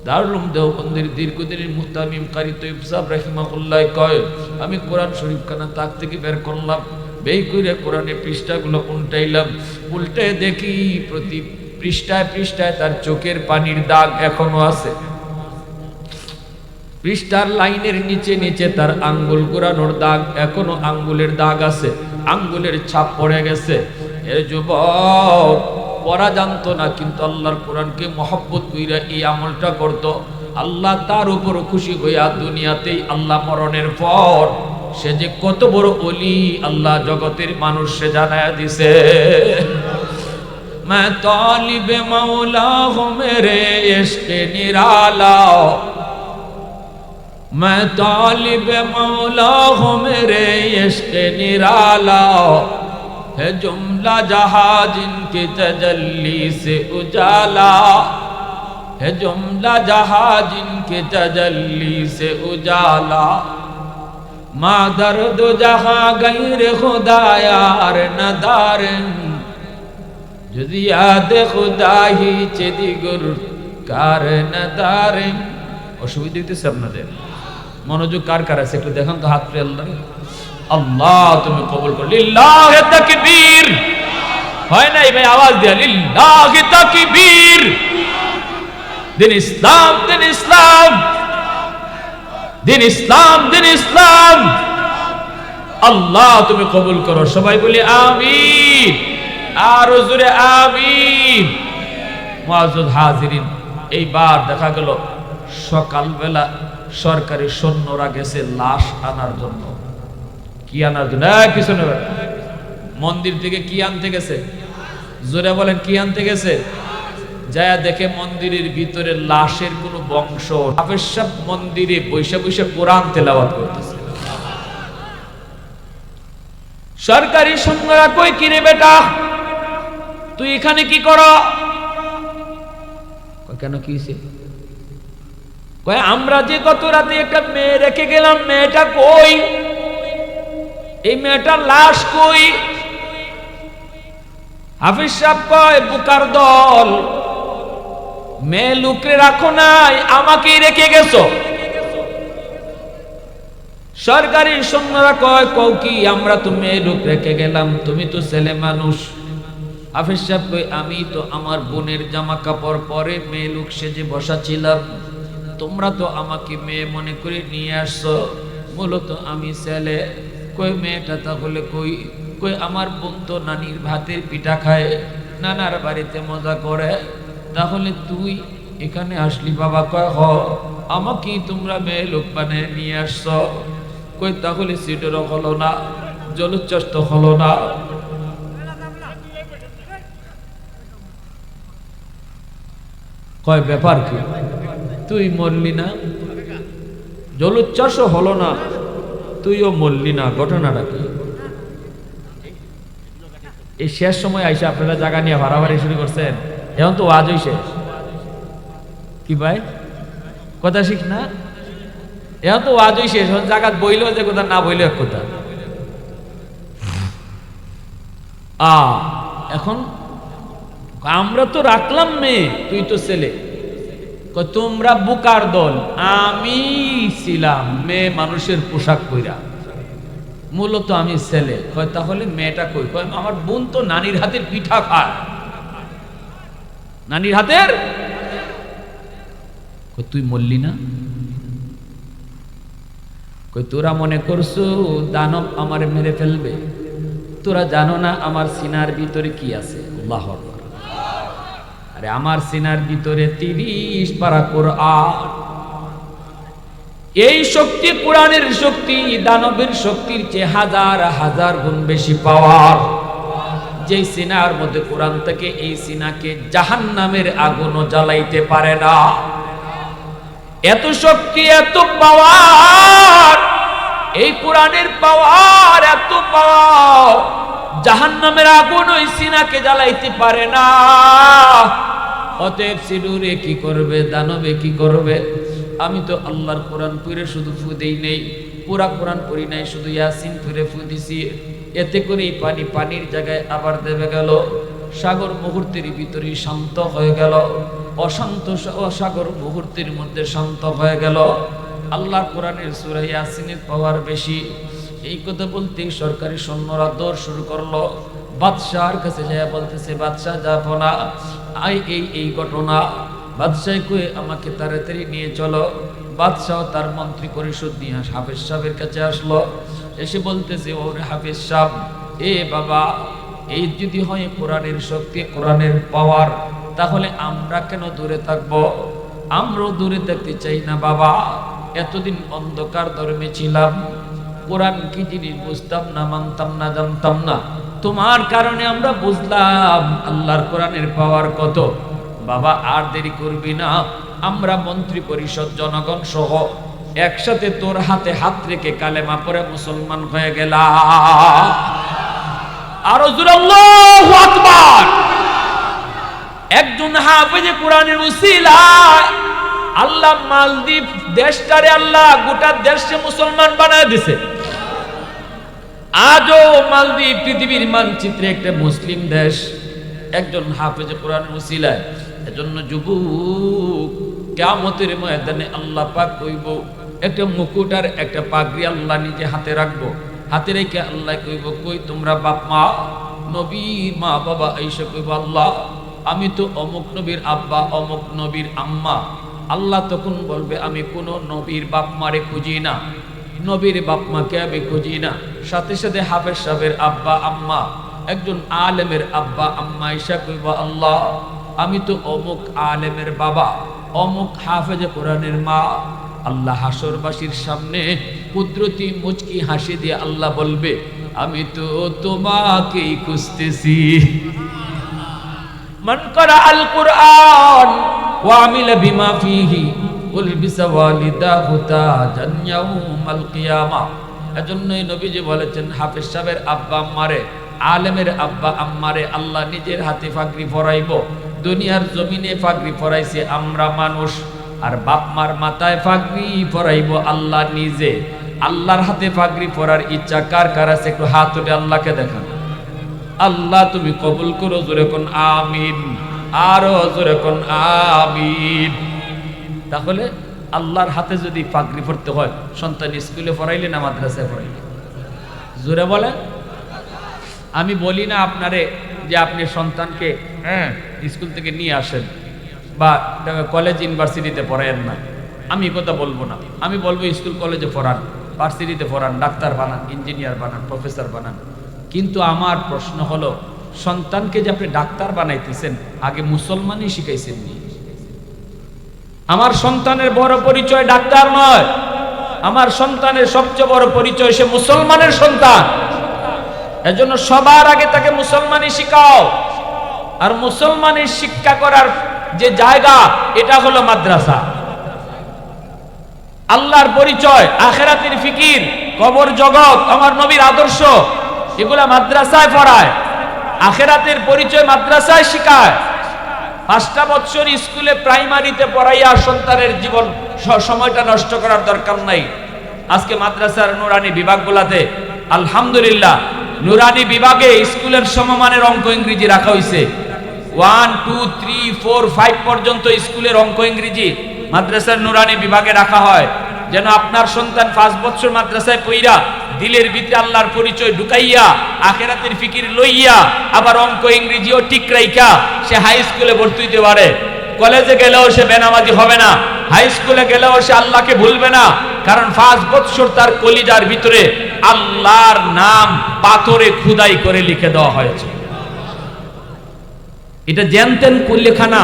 দারুল দেওবন্দের দীর্ঘদিনের মুহতামিম কারি তৈয়ব সাহেব রাহিমাহুল্লাহ কয়, আমি কোরআন শরীফ খানা তাক থেকে বের করলাম, বের করে কোরআনের পৃষ্ঠাগুলো উল্টাইলাম, উল্টে দেখি প্রতি পৃষ্ঠায় পৃষ্ঠায় তার চোখের পানির দাগ এখনো আছে, পৃষ্ঠার লাইনের নিচে নিচে তার আঙ্গুল ঘোরানোর দাগ এখনো, আঙ্গুলের দাগ আছে, আঙ্গুলের ছাপ পড়ে গেছে। এর যুবক পড়া জানতো না, কিন্তু আল্লাহর কোরআনকে মহব্বত কইরা এই আমলটা করত। আল্লাহ তার উপর খুশি হইয়া দুনিয়াতেই আল্লাহ মরণের পর সে যে কত বড় ওলি আল্লাহ জগতের মানুষ সে জানায়া দিছে। मैं तालिब मौला हूँ मेरे इश्क निराला, मैं तालिब मौला हूँ मेरे इश्क निराला, है जुमला जहां जिनके तजल्ली से उजाला, है जुमला जहां जिनके तजल्ली से उजाला, माँ दर्द जहां गैर खुदा यार नदारन, যদি আদে খুদাহি চেদিগুর কার নদারেন। অসুবিধা হইতেছে আপনাদের? মনোযোগ কার কার আছে একটু দেখান তো, হাত রে আল্লাহ। আল্লাহ তুমি কবুল করো, লিল্লাহি তাকবীর। হয় নাই ভাই, আওয়াজ দিয়া লিল্লাহি তাকবীর। দিন ইসলাম, দিন ইসলাম, দিন ইসলাম, দিন ইসলাম। আল্লাহ তুমি কবুল করো, সবাই বলি আমিন, আর জোরে আমিন। মুআজ্জাজ হাজিরিন, এইবার দেখা গেল সকালবেলা সরকারি সৈন্যরা গেছে লাশ আনার জন্য। কি আনার জন্য? কিছু না, মন্দির থেকে কি আনতে গেছে? জোরে বলেন, কি আনতে গেছে? যায় দেখে মন্দিরের ভিতরে লাশের কোনো বংশ, হাফেজ সাহেব মন্দিরে বৈশা বৈশা কোরআন তেলাওয়াত করতেছে। সরকারি সৈন্যরা কই, কিরে বেটা তুই এখানে কি কর? কেন কি হয়েছে? কয় আমরা যে গত রাতে একটা মেয়ে রেখে গেলাম, মেয়েটা কই? এই মেয়েটার লাশ কই? হাফিজ সাহেব কয় বুকার দল, মেয়ে লুকরে রাখো নাই, আমাকেই রেখে গেছো। সরকারি সৈন্যরা কয় কও কি? আমরা তো মেয়ে লোক রেখে গেলাম, তুমি তো ছেলে মানুষ। হাফিজ সাহেব কই আমি তো আমার বোনের জামা কাপড় পরে মেয়ে লোক সেজে বসা ছিলাম, তোমরা তো আমাকে মেয়ে মনে করে নিয়ে আসছো, মূলত আমি ছেলে। কই মেয়েটা তাহলে কই? কই আমার বোন তো নানির ভাতের পিঠা খায়, নানার বাড়িতে মজা করে, তাহলে তুই এখানে আসলি বাবা? কয় হ, আমাকেই তোমরা মেয়ে লোক বানিয়ে নিয়ে আসছ। কই তাহলে সিটেরও হলো না, জলোচ্ছ্বাস তো হলো না। কয় ব্যাপার কি, তুই মরলি না, জলোচ্ছ্বাসও হলো না, তুইও মরলি না, ঘটনাটা কি? এই শেষ সময় আইসা আপনারা জায়গা নিয়ে ভাড়াভাড়ি শুরু করছেন, এখন তো ওয়াজই শেষ। কি ভাই কথা শিখ না, এখন তো ওয়াজই শেষ, এখন জায়গা বইলেও যে কথা, না বইলেও এক কথা। এখন আমরা তো রাখলাম মেয়ে, তুই তো ছেলে। তোমরা বুকার দল, আমি ছিলাম মেয়ে মানুষের পোশাক পইরা, মূলত আমি ছেলে। কয় তাহলে মেয়েটা কই? কয় আমার বোন তো নানির হাতের পিঠা খায়, নানির হাতের। তুই মরলি না? কই তোরা মনে করছো দানব আমারে মেরে ফেলবে? তোরা জানো না আমার সিনার ভিতরে কি আছে। আল্লাহু আকবার। আরে আমার সিনার ভিতরে 30 পারা কোরআন। এই শক্তি কোরআনের শক্তি দানবের শক্তির চেয়ে হাজার হাজার গুণ বেশি পাওয়ার। যেই সিনার মধ্যে কোরআন থেকে, এই সিনাকে জাহান্নামের আগুনও জ্বালাইতে পারে না। এত শক্তি, এত পাওয়ার, এই কোরআনের পাওয়ার, এত পাওয়ার, জাহান্নামের আগুন ওই সিনাকে জ্বালাইতে পারে না। অতএব সিডুরে কি করবে, দানবে কি করবে? আমি তো আল্লাহর কোরআন পড়ে শুধু ফু দেই নেই, পুরা কোরআন পড়ি নাই, শুধু ইয়াসিন পড়ে ফু দিছি। এতে করেই পানি পানির জায়গায় আবার দেবে গেল, সাগর মুহূর্তের ভিতরেই শান্ত হয়ে গেল, অশান্ত সাগর মুহূর্তের মধ্যে শান্ত হয়ে গেল। আল্লাহ কোরআনের সূরা ইয়াসিনের পাওয়ার বেশি। এই কথা বলতেই সরকারি সৈন্যরা দৌড় শুরু করলো। বাদশাহর কাছে যায়, বলতেছে বাদশাহ যাবো না, এই ঘটনা। বাদশাহ কয়ে আমাকে তাড়াতাড়ি নিয়ে চলো। বাদশাহ তার মন্ত্রী পরিষদ নিয়ে হাফেজ সাহেবের কাছে আসলো। এসে বলতেছে, ওরে হাফেজ সাহেব, এ বাবা, এই যদি হয় কোরআনের শক্তি, কোরআনের পাওয়ার, তাহলে আমরা কেন দূরে থাকবো? আমরাও দূরে থাকতে চাই না বাবা। এতদিন অন্ধকার ধর্মে ছিলাম, কোরআন কি জিনিস বুঝতাম না, মানতাম না, জানতাম না। তোমার কারণে আমরা বুঝলাম আল্লাহর কোরআনের পাওয়ার কত। বাবা আর দেরি করবি না, আমরা মন্ত্রী পরিষদ জনগণ সহ একসাথে তোর হাতে হাত রেখে কালেমা পড়ে মুসলমান হয়ে গেলাম। আরো জোরে আল্লাহু আকবার। একজন হাফেজে কোরআনের উসিলায় আল্লাহ মালদ্বীপ দেশটারে, আল্লাহ গোটা দেশে মুসলমান বানায় দিছে। আজও মালদ্বীপ পৃথিবীর মানচিত্রে একটা মুসলিম দেশ, একজন হাফেজে কোরআনের উসিলায়। এজন্য যুবক, কিয়ামতের ময়দানে আল্লাহ পাক কইব, একটা মুকুট আর একটা পাগড়ি আল্লাহ নিজে হাতে রাখবো। হাতে রেখে আল্লাহ কইব, কই তোমরা বাপ মা, নবীর মা বাবা? আইসা কইব, আল্লাহ আমি তো অমুক নবীর আব্বা, অমুক নবীর আম্মা। আল্লাহ তখন বলবে, আমি কোন নবীর বাপ মারে খুঁজি না, নবীর বাপ মাকে আমি খুঁজি না। সাথে সাথে হাফেজ সাহেবের আব্বা আম্মা, একজন আলেমের আব্বা আম্মা আইসা কইব, আল্লাহ আমি তো অমুক আলেমের বাবা, অমুক হাফেজে কোরআনের মা। আল্লাহ হাসরবাসীর সামনে কুদরতি মুচকি হাসি দিয়ে আল্লাহ বলবে, আমি তো তোমাকেই খুঁজতেছি। মান করা আল কুরআন ওয়া আমিলা বিমা ফিহি উলবিসা ওয়ালিদাহু তাজান ইয়াউমাল কিয়ামা। এজন্যই নবীজি বলেছেন, হাফেজ সাহেবের আব্বা আম্মারে, আলেমের আব্বা আম্মারে আল্লাহ নিজের হাতে পাগড়ি পরাইব। দুনিয়ার জমিনে পাগড়ি পরাইছে আমরা মানুষ, আর বাপ মার মাথায় পাগড়ি পরাইব আল্লাহ নিজে। আল্লাহর হাতে পাগড়ি পরার ইচ্ছা কার কার আছে? একটু হাত উঠে আল্লাহকে দেখান। আল্লাহ তুমি কবুল করো, জোরে কোন আমিন, আরো জোরে কোন আমিন। তাহলে আল্লাহর হাতে যদি পাগড়ি পরতে হয়, সন্তান স্কুলে পড়াইলে না মাদ্রাসায় পড়াইলে? জোরে বলেন। আমি বলি না আপনারে যে আপনি সন্তানকে স্কুল থেকে নিয়ে আসেন বা কলেজ ইউনিভার্সিটিতে পড়ায়েন না, আমি কথা বলবো না। আমি বলবো স্কুল কলেজে পড়ান, ভার্সিটিতে পড়ান, ডাক্তার বানান, ইঞ্জিনিয়ার বানান, প্রফেসর বানান। কিন্তু আমার প্রশ্ন হলো, সন্তানকে যে আপনি ডাক্তার বানাইতেছেন, আগে মুসলমানই শিখাইছেননি। আমার সন্তানের বড় পরিচয় ডাক্তার নয়, আমার সন্তানের সবচেয়ে বড় পরিচয় সে মুসলমানের সন্তান। এজন্য সবার আগে তাকে মুসলমানই শিখাও। আর মুসলমানের শিক্ষা করার যে জায়গা, এটা হলো মাদ্রাসা। আল্লাহর পরিচয়, আখিরাতের ফিকির, কবর জগৎ, আমার নবীর আদর্শ, এগুলা মাদ্রাসায় পড়ায়। আখিরাতের পরিচয় মাদ্রাসায় শিখায়। 5টা বছর স্কুলে প্রাইমারিতে পড়াইয়া সন্তানের জীবন সময়টা নষ্ট করার দরকার নাই। আজকে মাদ্রাসার নুরানি বিভাগগুলাতে আলহামদুলিল্লাহ, নুরানি বিভাগে স্কুলের সমমানের অঙ্ক ইংরেজি রাখা হয়েছে। 1, 2, 3, 4, 5 পর্যন্ত স্কুলের অঙ্ক ইংরেজি মাদ্রাসার নুরানি বিভাগে রাখা হয়, যেন আপনার সন্তান 5 বছর মাদ্রাসায় পইরা দিলের ভিতরে আল্লাহর পরিচয় ঢুকাইয়া, আখিরাতের ফিকির লইয়া, আবার অঙ্ক ইংরেজিও ঠিক রাইখা সে হাই স্কুলে ভর্তি হতে পারে। কলেজে গেলেও সে বেনামাজি হবে না, হাই স্কুলে গেলেও সে আল্লাহকে ভুলবে না, কারণ 5 বছর তার কলিজার ভিতরে আল্লাহর নাম পাথরে খোদাই করে লিখে দেওয়া হয়েছে। এটা জেনতেন লেখা না,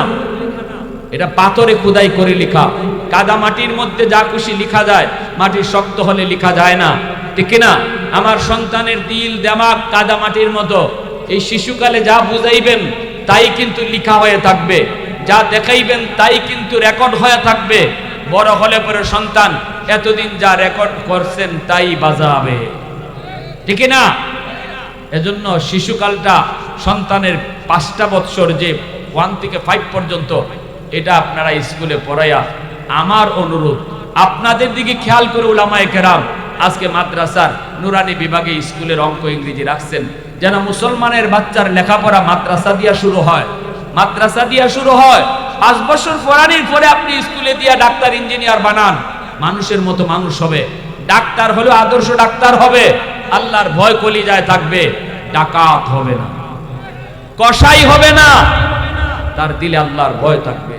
এটা পাথরে খোদাই করে লেখা। কাদা মাটির মধ্যে যা খুশি লেখা যায়, মাটি শক্ত হলে লেখা যায় না, ঠিক না? আমার সন্তানের দিল দিমাগ কাদা মাটির মতো। এই শিশুকালে যা বুঝাইবেন তাই কিন্তু লেখা হয়ে থাকবে, যা দেখাইবেন তাই কিন্তু রেকর্ড হয়ে থাকবে। বড় হলে পরে সন্তান এতদিন যা রেকর্ড করছেন তাই বাজাবে, ঠিক না? এজন্য শিশুকালটা সন্তানের 5টা বছর, যে 1 থেকে 5 পর্যন্ত, এটা আপনারা স্কুলে পড়াইয়া, আমার অনুরোধ আপনাদের দিকে খেয়াল করে উলামায়ে কেরাম আজকে মাদ্রাসার নুরানি বিভাগে স্কুলের অঙ্ক ইংরেজি রাখছেন, যেন মুসলমানের বাচ্চার লেখাপড়া মাদ্রাসা দিয়া শুরু হয়। মাদ্রাসা দিয়া শুরু হয়। 5 বছর পড়ানোর পরে আপনি স্কুলে দিয়া ডাক্তার ইঞ্জিনিয়ার বানান, মানুষের মতো মানুষ হবে। ডাক্তার হলে আদর্শ ডাক্তার হবে, আল্লাহর ভয় কলিজায় থাকবে, ডাকাত হবে না, কসাই হবে না, তার দিলে আল্লাহর ভয় থাকবে।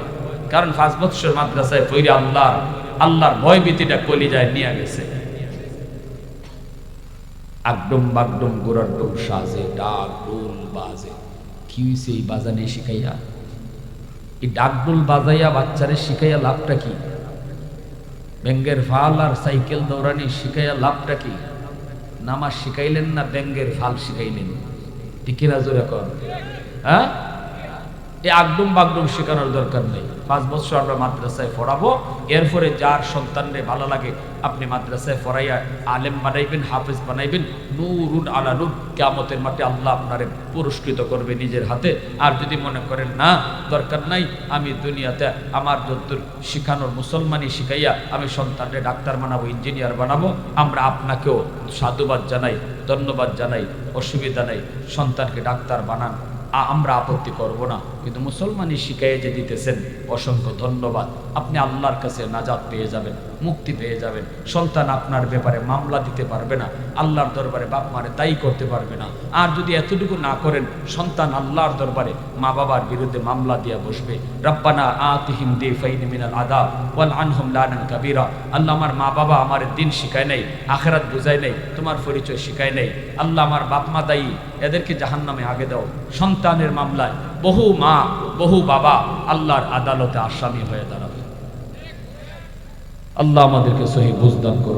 কারণ 5 বছর মাদ্রাসায় পড়ে আল্লাহর ভয় ভীতিটা কলিজায় নিয়ে গেছে। আগডুম বাগডুম গোরাডুম সাজে, ডাক ডোল বাজে। কি হইছে এই বাজানে শিখাইয়া? এই ডাক ডোল বাজাইয়া বাচ্চারে শিখাইয়া লাভটা কি? ব্যাঙ্গের ফাল আর সাইকেল দৌড়ানি শিখাইয়া লাভটা কি? নামাজ শিখাইলেন না ব্যাঙ্গের ফাল শিখাইলেন, ঠিক না? জোরে কর। হ্যাঁ, এই আগডুম বাগডুম শেখানোর দরকার নেই। 5 বছর আমরা মাদ্রাসায় পড়াবো, এরপরে যার সন্তানরে ভালো লাগে আপনি মাদ্রাসায় পড়াইয়া আলেম বানাইবেন, হাফেজ বানাইবেন, নূরুন আলা নূর, কিয়ামতের মাঠে আল্লাহ আপনারে পুরস্কৃত করবে নিজের হাতে। আর যদি মনে করেন না দরকার নাই, আমি দুনিয়াতে আমার যতদূর শিখানোর মুসলমানই শিখাইয়া আমি সন্তানরে ডাক্তার বানাবো, ইঞ্জিনিয়ার বানাবো, আমরা আপনাকেও সাধুবাদ জানাই, ধন্যবাদ জানাই, অসুবিধা নাই। সন্তানকে ডাক্তার বানান, আমরা আপত্তি করব না, কিন্তু মুসলমানই শিখাইয়ে যে দিতেছেন অসংখ্য ধন্যবাদ। আপনি আল্লাহর কাছে নাজাত পেয়ে যাবেন, মুক্তি পেয়ে যাবেন। সন্তান আপনার ব্যাপারে মামলা দিতে পারবে না, আল্লাহর দরবারে বাপ মারে দায়ী করতে পারবে না। আর যদি এতটুকু না করেন, সন্তান আল্লাহর দরবারে মা বাবার বিরুদ্ধে মামলা দিয়ে বসবে। রব্বানা আতিহিম দিফাইন মিনাল আযাব ওয়াল আনহুম লানান কাবীরা। আল্লাহ, আমার মা বাবা আমার দিন শিখায় নাই, আখিরাত বুঝায় নাই, তোমার পরিচয় শিখায় নাই। আল্লাহ, আমার বাপ মা দায়ী, এদেরকে জাহান্নামে আগে দাও। সন্তানের মামলায় বহু মা বহু বাবা আল্লাহর আদালতে আসামি হয়ে দাঁড়াবে। আল্লাহ আমাদেরকে সহি বুঝদান করুন।